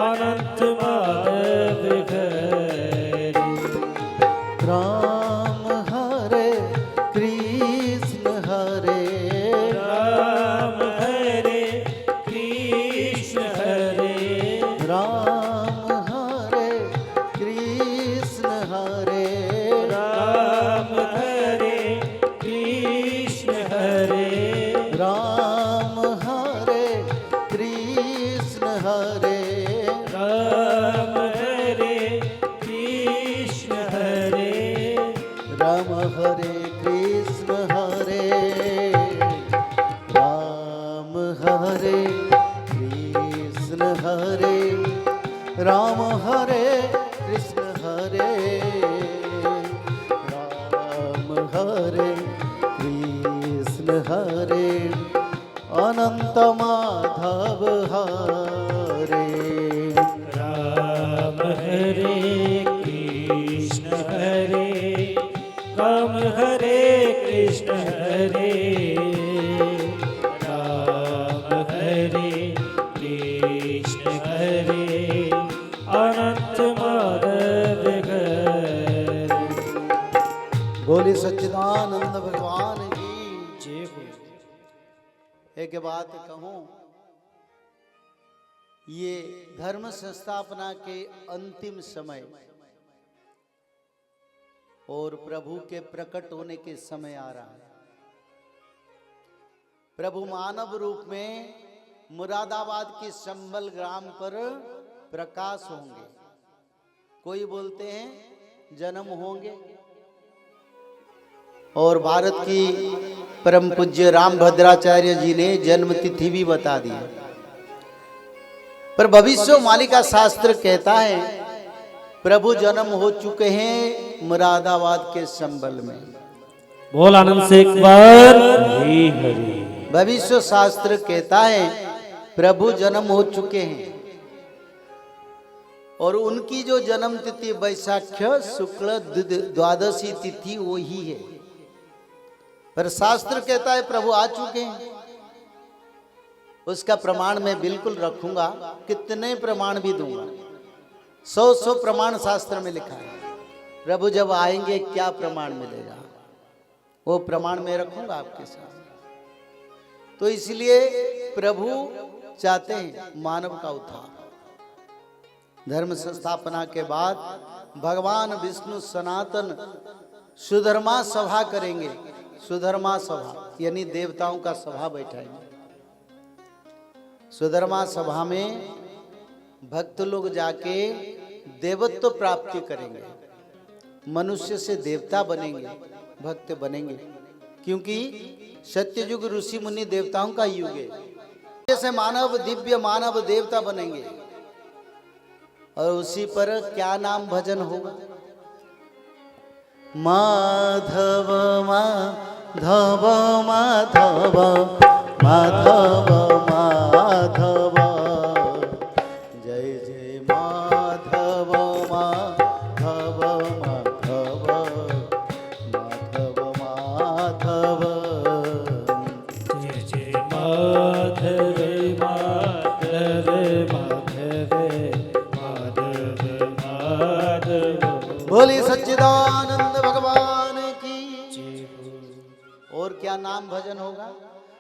S2: अनंत माधव हरे।
S1: राम हरे कृष्ण हरे
S2: राम, हरे कृष्ण हरे
S1: राम हरे कृष्ण हरे
S2: राम, हरे कृष्ण हरे
S1: राम हरे कृष्ण हरे
S2: राम, हरे कृष्ण हरे
S1: राम हरे कृष्ण हरे राम हरे कृष्ण हरे राम हरे कृष्ण हरे राम हरे कृष्ण हरे अनंत माधव हरे।
S2: राम, हरे कृष्ण हरे राम, हरे कृष्ण हरे राम, हरे कृष्ण हरे अनंत माधव हरे।
S1: बोले सच्चिदानंद भगवान की।
S2: जय हो।
S1: एक बात कहूं, ये धर्म संस्थापना के अंतिम समय और प्रभु के प्रकट होने के समय आ रहा है। प्रभु मानव रूप में मुरादाबाद के संबल ग्राम पर प्रकाश होंगे। कोई बोलते हैं जन्म होंगे, और भारत की परम पूज्य राम भद्राचार्य जी ने जन्म तिथि भी बता दी, पर भविष्यवाणी का शास्त्र कहता है प्रभु जन्म हो चुके हैं मुरादाबाद के संबल में।
S2: बोल आनंद से एक बार हरि हरि।
S1: भविष्य शास्त्र कहता है प्रभु जन्म हो चुके हैं, और उनकी जो जन्म तिथि वैशाख शुक्ल द्वादशी तिथि वो ही है, पर शास्त्र कहता है प्रभु आ चुके हैं। उसका प्रमाण मैं बिल्कुल रखूंगा, कितने प्रमाण भी दूंगा। 100 प्रमाण शास्त्र में लिखा है। प्रभु जब आएंगे क्या प्रमाण मिलेगा, वो प्रमाण मैं रखूंगा आपके साथ। तो इसलिए प्रभु चाहते हैं मानव का उद्धार। धर्म संस्थापना के बाद भगवान विष्णु सनातन सुधर्मा सभा करेंगे। सुधर्मा सभा यानी देवताओं का सभा बैठाएंगे। सुधर्मा सभा में भक्त लोग जाके देवत्व प्राप्ति करेंगे, मनुष्य से देवता बनेंगे, भक्त बनेंगे, क्योंकि सत्ययुग ऋषि मुनि देवताओं का युग है। जैसे मानव दिव्य मानव देवता बनेंगे, और उसी पर क्या नाम भजन होगा? माधव माधव माधव माधव माधव, जय जय माधव माधव माधव माधव माधव,
S2: जय जय माधव माधव माधव माधव माधव।
S1: बोली सच्चिदानंद भगवान की।
S2: जय हो।
S1: और क्या नाम भजन होगा?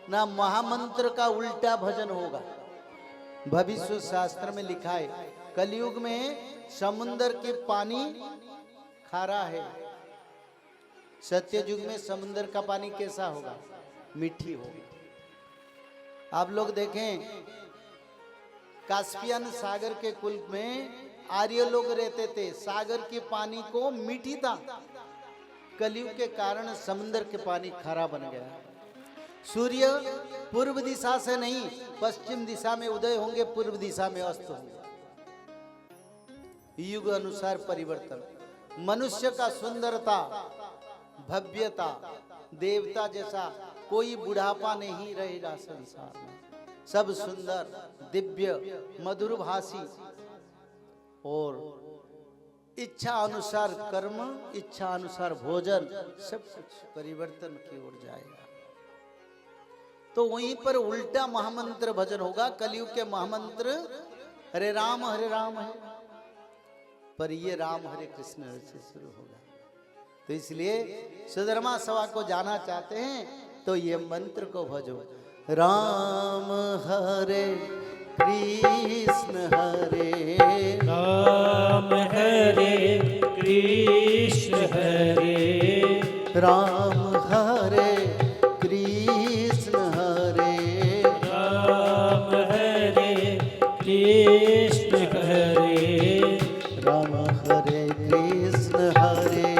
S1: ना महामंत्र का उल्टा भजन होगा। भविष्य शास्त्र में लिखा है कलयुग में समुद्र के पानी खारा है, सत्ययुग में समुद्र का पानी कैसा होगा? मीठी होगा। आप लोग देखें कास्पियन सागर के कुल में आर्य लोग रहते थे, सागर के पानी को मीठी था, कलयुग के कारण समुद्र के पानी खारा बन गया। सूर्य पूर्व दिशा से नहीं पश्चिम दिशा में उदय होंगे, पूर्व दिशा में अस्त होंगे। युग अनुसार परिवर्तन। मनुष्य का सुंदरता भव्यता देवता जैसा कोई बुढ़ापा नहीं रहेगा संसार में। सब सुंदर दिव्य मधुर भाषी और इच्छा अनुसार कर्म, इच्छा अनुसार भोजन, सब कुछ परिवर्तन की ओर जाएगा। तो वहीं पर उल्टा महामंत्र भजन होगा। कलयुग के महामंत्र हरे राम है, पर ये राम हरे कृष्ण से शुरू होगा। तो इसलिए सुधर्मा सभा को जाना चाहते हैं तो ये मंत्र को भजो। राम हरे कृष्ण हरे
S2: राम हरे कृष्ण हरे
S1: राम हरे कृष्ण हरे
S2: राम हरे कृष्ण हरे
S1: राम हरे कृष्ण हरे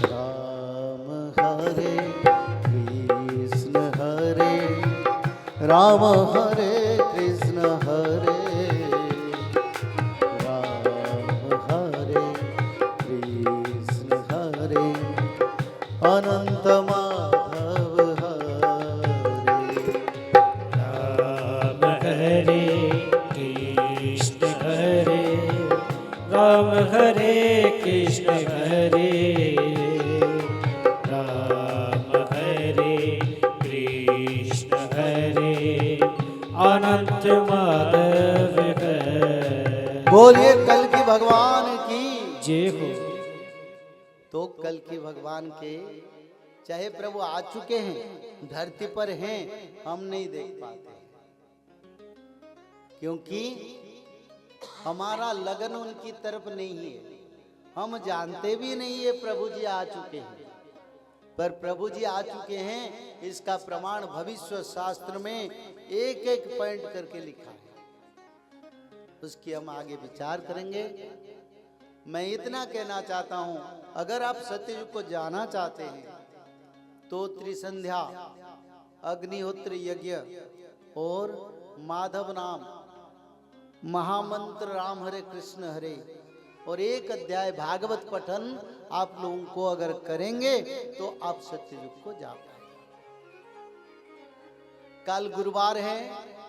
S1: राम हरे कृष्ण हरे राम हरे कृष्ण हरे राम हरे कृष्ण हरे अनंत माधव हरे
S2: राम हरे कृष्ण हरे राम हरे कृष्ण हरे राम हरे कृष्ण हरे अनंत माधव हरे।
S1: बोलिए कल की भगवान की।
S2: जय हो।
S1: तो कल की भगवान के चाहे प्रभु आ चुके हैं, धरती पर हैं, हम नहीं देख पाते, क्योंकि हमारा लगन उनकी तरफ नहीं है। हम जानते भी नहीं है प्रभु जी आ चुके हैं, पर प्रभु जी आ चुके हैं इसका प्रमाण भविष्य शास्त्र में एक एक पॉइंट करके लिखा है। उसकी हम आगे विचार करेंगे। मैं इतना कहना चाहता हूं, अगर आप सत्ययुग को जाना चाहते हैं तो त्रिसंध्या, अग्निहोत्र यज्ञ और माधव नाम, महामंत्र राम हरे कृष्ण हरे और एक अध्याय भागवत पठन आप लोगों को अगर करेंगे तो आप सत्ययुग को जा पाएंगे। कल गुरुवार है,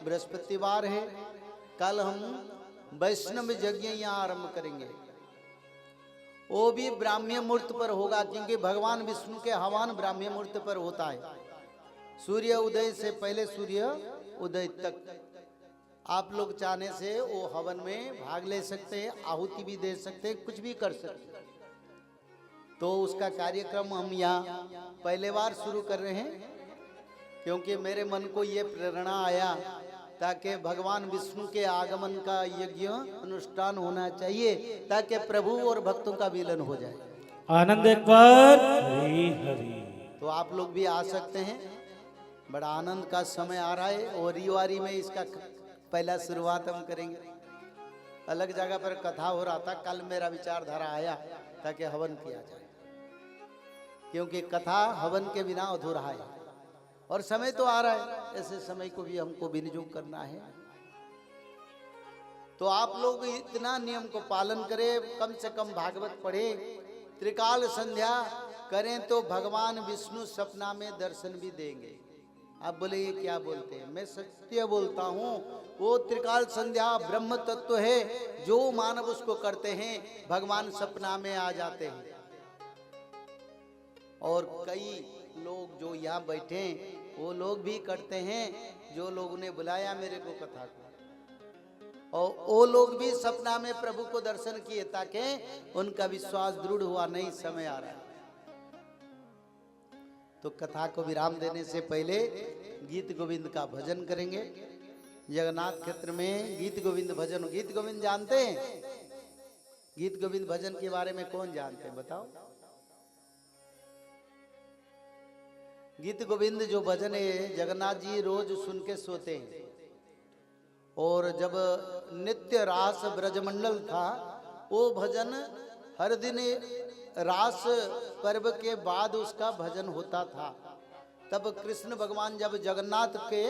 S1: बृहस्पतिवार है, कल हम वैष्णव यज्ञ यहाँ आरंभ करेंगे। वो भी ब्राह्मी मुहूर्त पर होगा, क्योंकि भगवान विष्णु के हवन ब्राह्मी मुहूर्त पर होता है। सूर्य उदय से पहले सूर्य उदय तक आप लोग चाहने से वो हवन में भाग ले सकते हैं, आहुति भी दे सकते हैं, कुछ भी कर सकते हैं। तो उसका कार्यक्रम हम यहाँ पहले बार शुरू कर रहे हैं, क्योंकि मेरे मन को ये प्रेरणा आया ताकि भगवान विष्णु के आगमन का यज्ञ अनुष्ठान होना चाहिए, ताकि प्रभु और भक्तों का मिलन हो जाए।
S2: आनंद एक बार हरि हरि।
S1: तो आप लोग भी आ सकते हैं। बड़ा आनंद का समय आ रहा है और रिवारी में इसका पहला शुरुआत हम करेंगे। अलग जगह पर कथा हो रहा था, कल मेरा विचारधारा आया ताकि हवन किया जाए, क्योंकि कथा हवन के बिना अधूरा है और समय तो आ रहा है, ऐसे समय को भी हमको विनियोग करना है। तो आप लोग इतना नियम को पालन करें, कम से कम भागवत पढ़े, त्रिकाल संध्या करें तो भगवान विष्णु सपना में दर्शन भी देंगे। आप बोले ये क्या बोलते हैं? मैं सत्य बोलता हूँ, वो त्रिकाल संध्या ब्रह्म तत्व है, जो मानव उसको करते हैं भगवान सपना में आ जाते हैं। और कई लोग जो यहाँ बैठे हैं वो लोग भी करते हैं, जो लोगों ने बुलाया मेरे को कथा को, और वो लोग भी सपना में प्रभु को दर्शन किए ताकि उनका विश्वास दृढ़ हुआ। नहीं समय आ रहा है। तो कथा को विराम देने से पहले गीत गोविंद का भजन करेंगे। जगन्नाथ क्षेत्र में गीत गोविंद भजन, गीत गोविंद जानते हैं? गीत गोविंद भजन के बारे में कौन जानते हैं बताओ? गीत गोविंद जो भजन है जगन्नाथ जी रोज सुन के सोते हैं, और जब नित्य रास ब्रजमंडल था वो भजन हर दिन रास पर्व के बाद उसका भजन होता था। तब कृष्ण भगवान जब जगन्नाथ के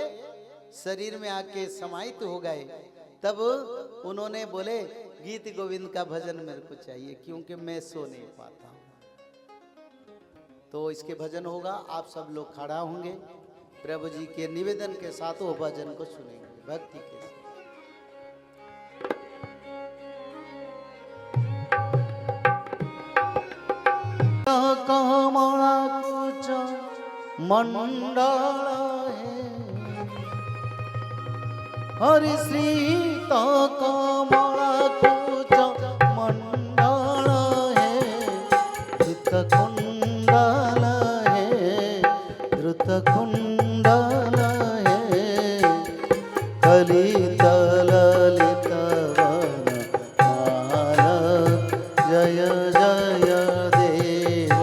S1: शरीर में आके समाहित हो गए, तब उन्होंने बोले गीत गोविंद का भजन मेरे को चाहिए, क्योंकि मैं सो नहीं पाता हूँ। तो इसके भजन होगा, आप सब लोग खड़ा होंगे, प्रभु जी के निवेदन के साथ वो भजन को सुनेंगे भक्ति के साथ। मंडल है हरि सीता कमला कुच मंडल है धृत कुंडल है कलित ललित माल जय जय देव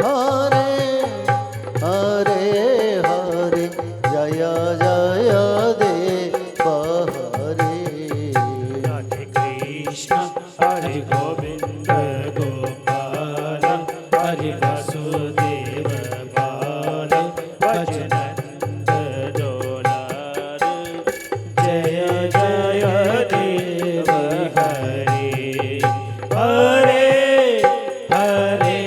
S1: हरे हरे हरे जय जय देव हरे
S2: राधे कृष्ण हरि गोविंद गोपाल हरि वासुदेव बाल भजनंद डोलार जय जय देव हरे हरे हरे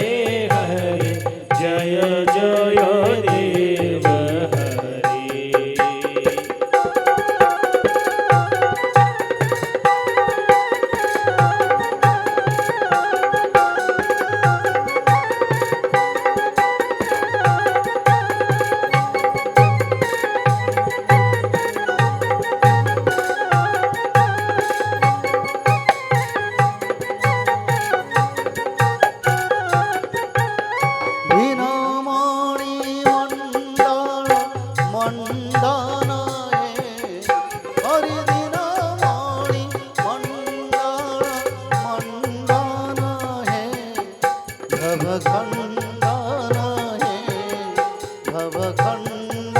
S2: हरे जय जय देव हरे
S1: वीणामणि मंडल मंडन है हरि वीणामणि मंडल मंडन है भवखंडन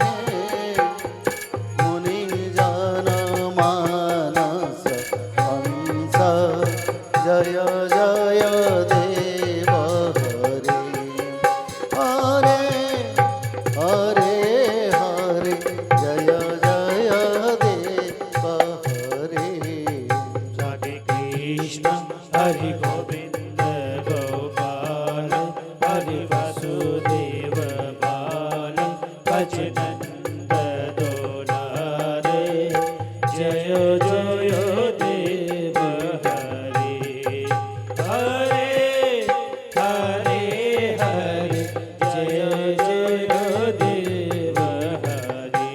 S1: है मुनि जन मानस हंस जय जय देव हरे हरे हरे जय जय देव हरे
S2: राधे कृष्ण हरि गोविंद गोपाल हरि वासुदेव बाल भजनंद डोलारे जय जय देव हरे हरे हरे हरे जय जय देव हरे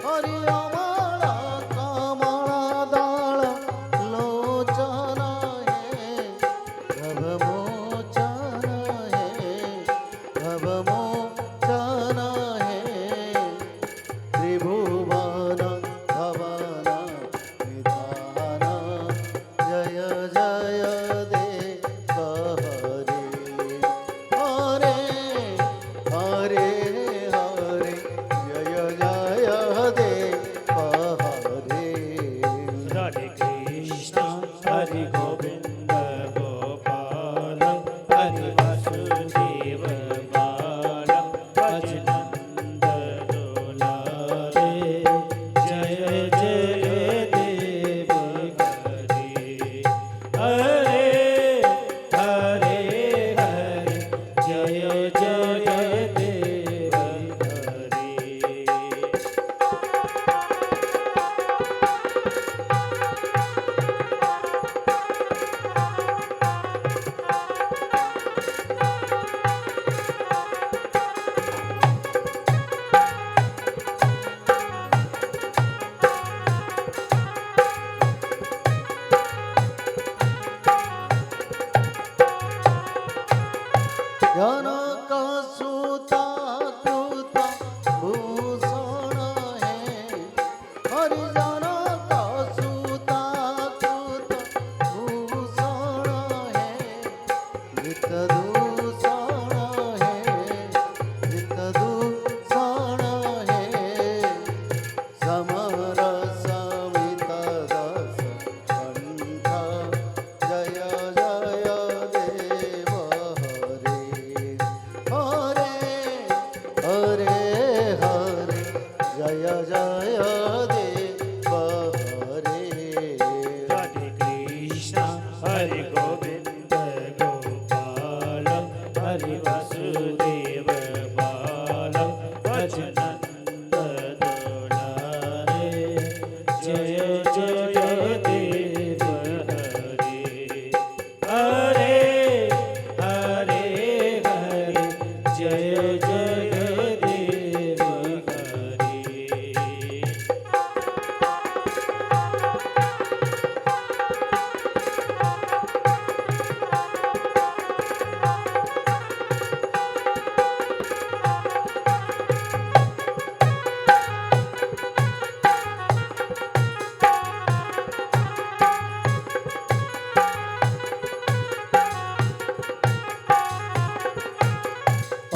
S1: हरि अमला कमला दल लोचन हे भव मोचन हे त्रिभुवन धवन निधान जय जय देव हरे हरे हरे जय जय देव हरे
S2: राधे कृष्ण हरि गोविंद गोपाल हरि वासुदेव बाल भजनंद दुलारे जय जय देव हरे हरे हरे हरे जय जय देव हरे
S1: जनक सुता कृत भूषण है हरि जनक सुता कृत भूषण है नित दूषण है नित दूषण है समर समित दस कंठ जय जय देव हरे हरे हरे जय जय देव हरे
S2: राधे कृष्ण हरि गोविंद गोपाल हरि वासुदेव बाल भजनंद दुलारे जय जय देव हरे हरे हरे हरे जय जय देव हरे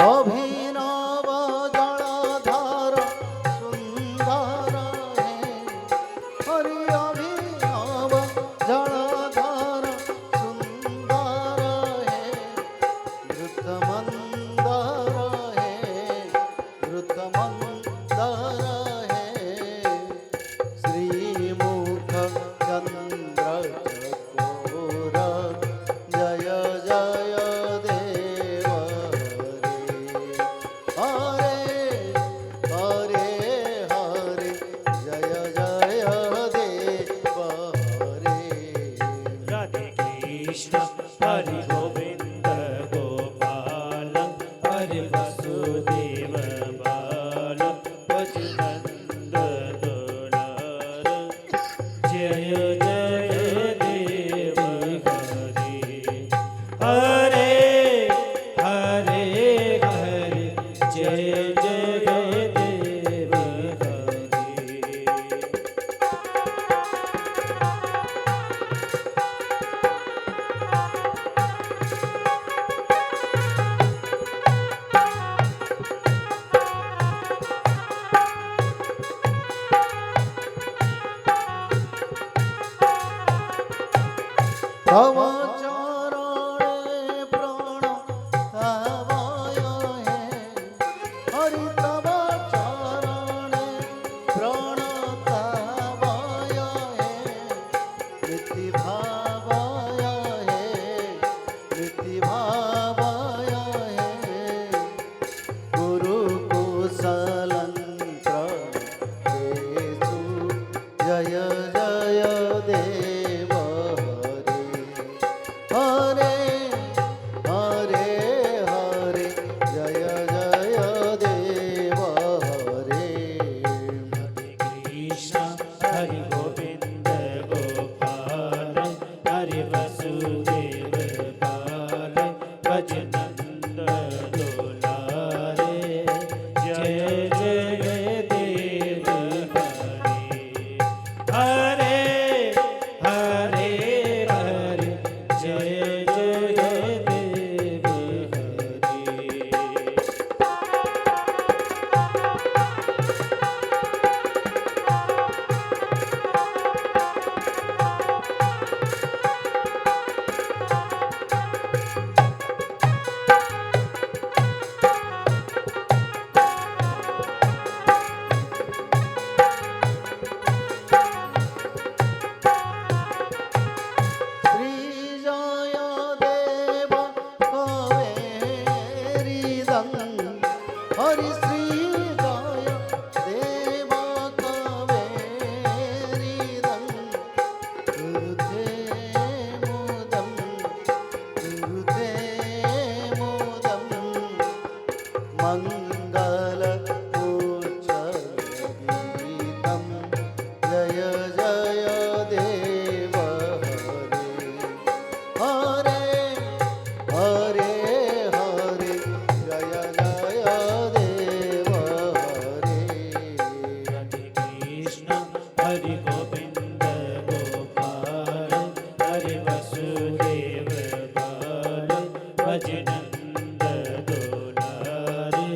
S1: अभिनव जलधर सुंदर है हरि अभिनव जलधर सुंदर है द्रुत मंदर है श्रीमुख चंद्र चकोर जय जय देव हरे हरे हरे जय जय देव हरे
S2: राधे कृष्ण हरि गोविंद गोपाल हरि वासुदेव बाल भजनंद दुलार जय जय देव हरे हरे हरे हरे जय जय देव हरे
S1: तव चरणे प्राण धावय है हरि तव चरणे प्राण धावय है नीति भावय है गुरु कुशलंत्र जय जय देव हरे
S2: हरि गोविंद गोपाल हरि वसुदेव बाल भज नंद दुलारे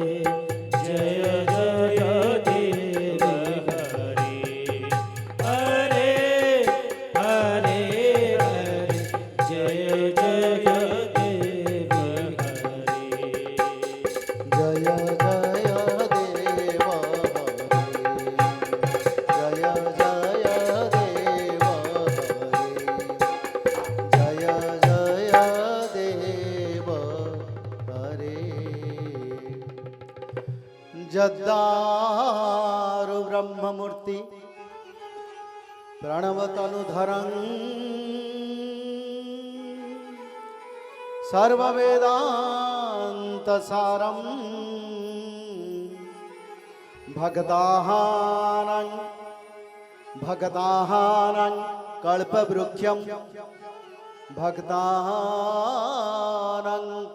S2: जय जय देव हरे हरे हरे जय जय देव हरे
S1: जय जय देव हरे जय जय देव हरे जय जय देव हरे जद्दारु ब्रह्ममूर्ति प्रणवतनुधरं सर्ववेदान्तसारं भगताहानं कल्पवृक्षं भक्तानां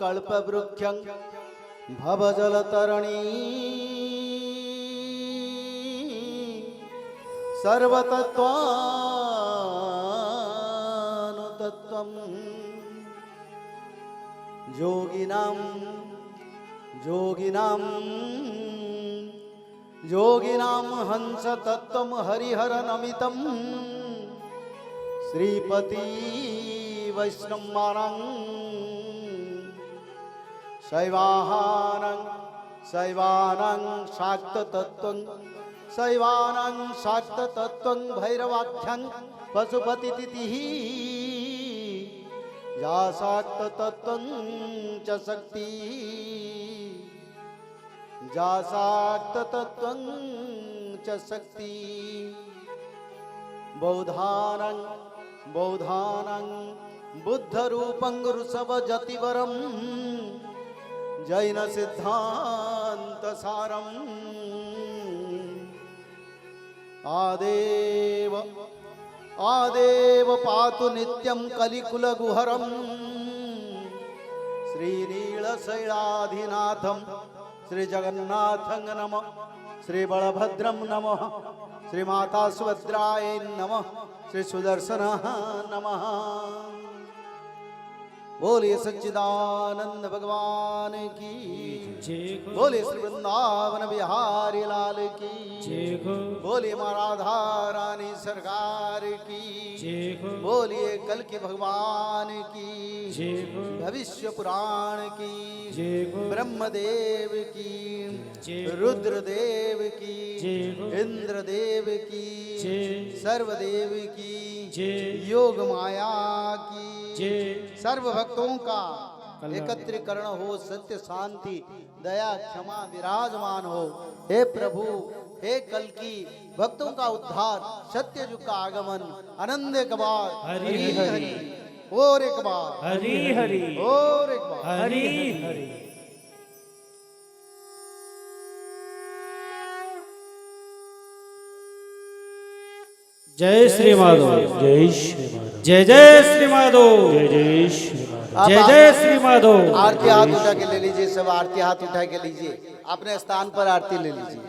S1: कल्पवृक्षं भवजलतरणी सर्वतत्त्वानुतत्त्वं योगिनां हंसतत्त्वं हरिहरनमितं श्रीपति वैष्णवानां शैवानां शाक्ततत्त्वं भैरवाख्यं पशुपतितिथिः या शाक्ततत्त्वं च शक्ति जा शाक्ततत्त्वं च शक्ति बौधानं बुद्धरूपं ऋषभजतिवरं जैन सिद्धान्तसारम् आदेव पातु नित्यं कलिकुलगुहरं श्रीनीलशैलाधिनाथं श्रीजगन्नाथं नमः श्रीबलभद्रं नमः श्रीमाता सुभद्राय नमः श्रीसुदर्शनः नमः। बोलिए सच्चिदानंद भगवान की, बोलिए श्री वृंदावन बिहारी लाल की, बोलिए माँ राधा रानी सरकार की, बोलिए कल के भगवान की, भविष्य पुराण की, ब्रह्मदेव की, रुद्रदेव की, इंद्रदेव की, सर्वदेव की, योग माया की, सर्व भक्तों का एकत्रीकरण हो, सत्य शांति दया क्षमा विराजमान हो। हे प्रभु, हे कल की भक्तों का उद्धार, सत्य युग का आगमन, आनंद एक बार हरि हरि और एक बार
S2: हरि हरि
S1: और एक बार
S2: हरि हरि। जय श्री माधव, जय श्री माधव, जय जय श्री माधव, जय जय श्री माधव, जय जय श्री माधव।
S1: आरती हाथ उठा के ले लीजिए, सब आरती हाथ उठा के लीजिए, अपने स्थान पर आरती ले लीजिए।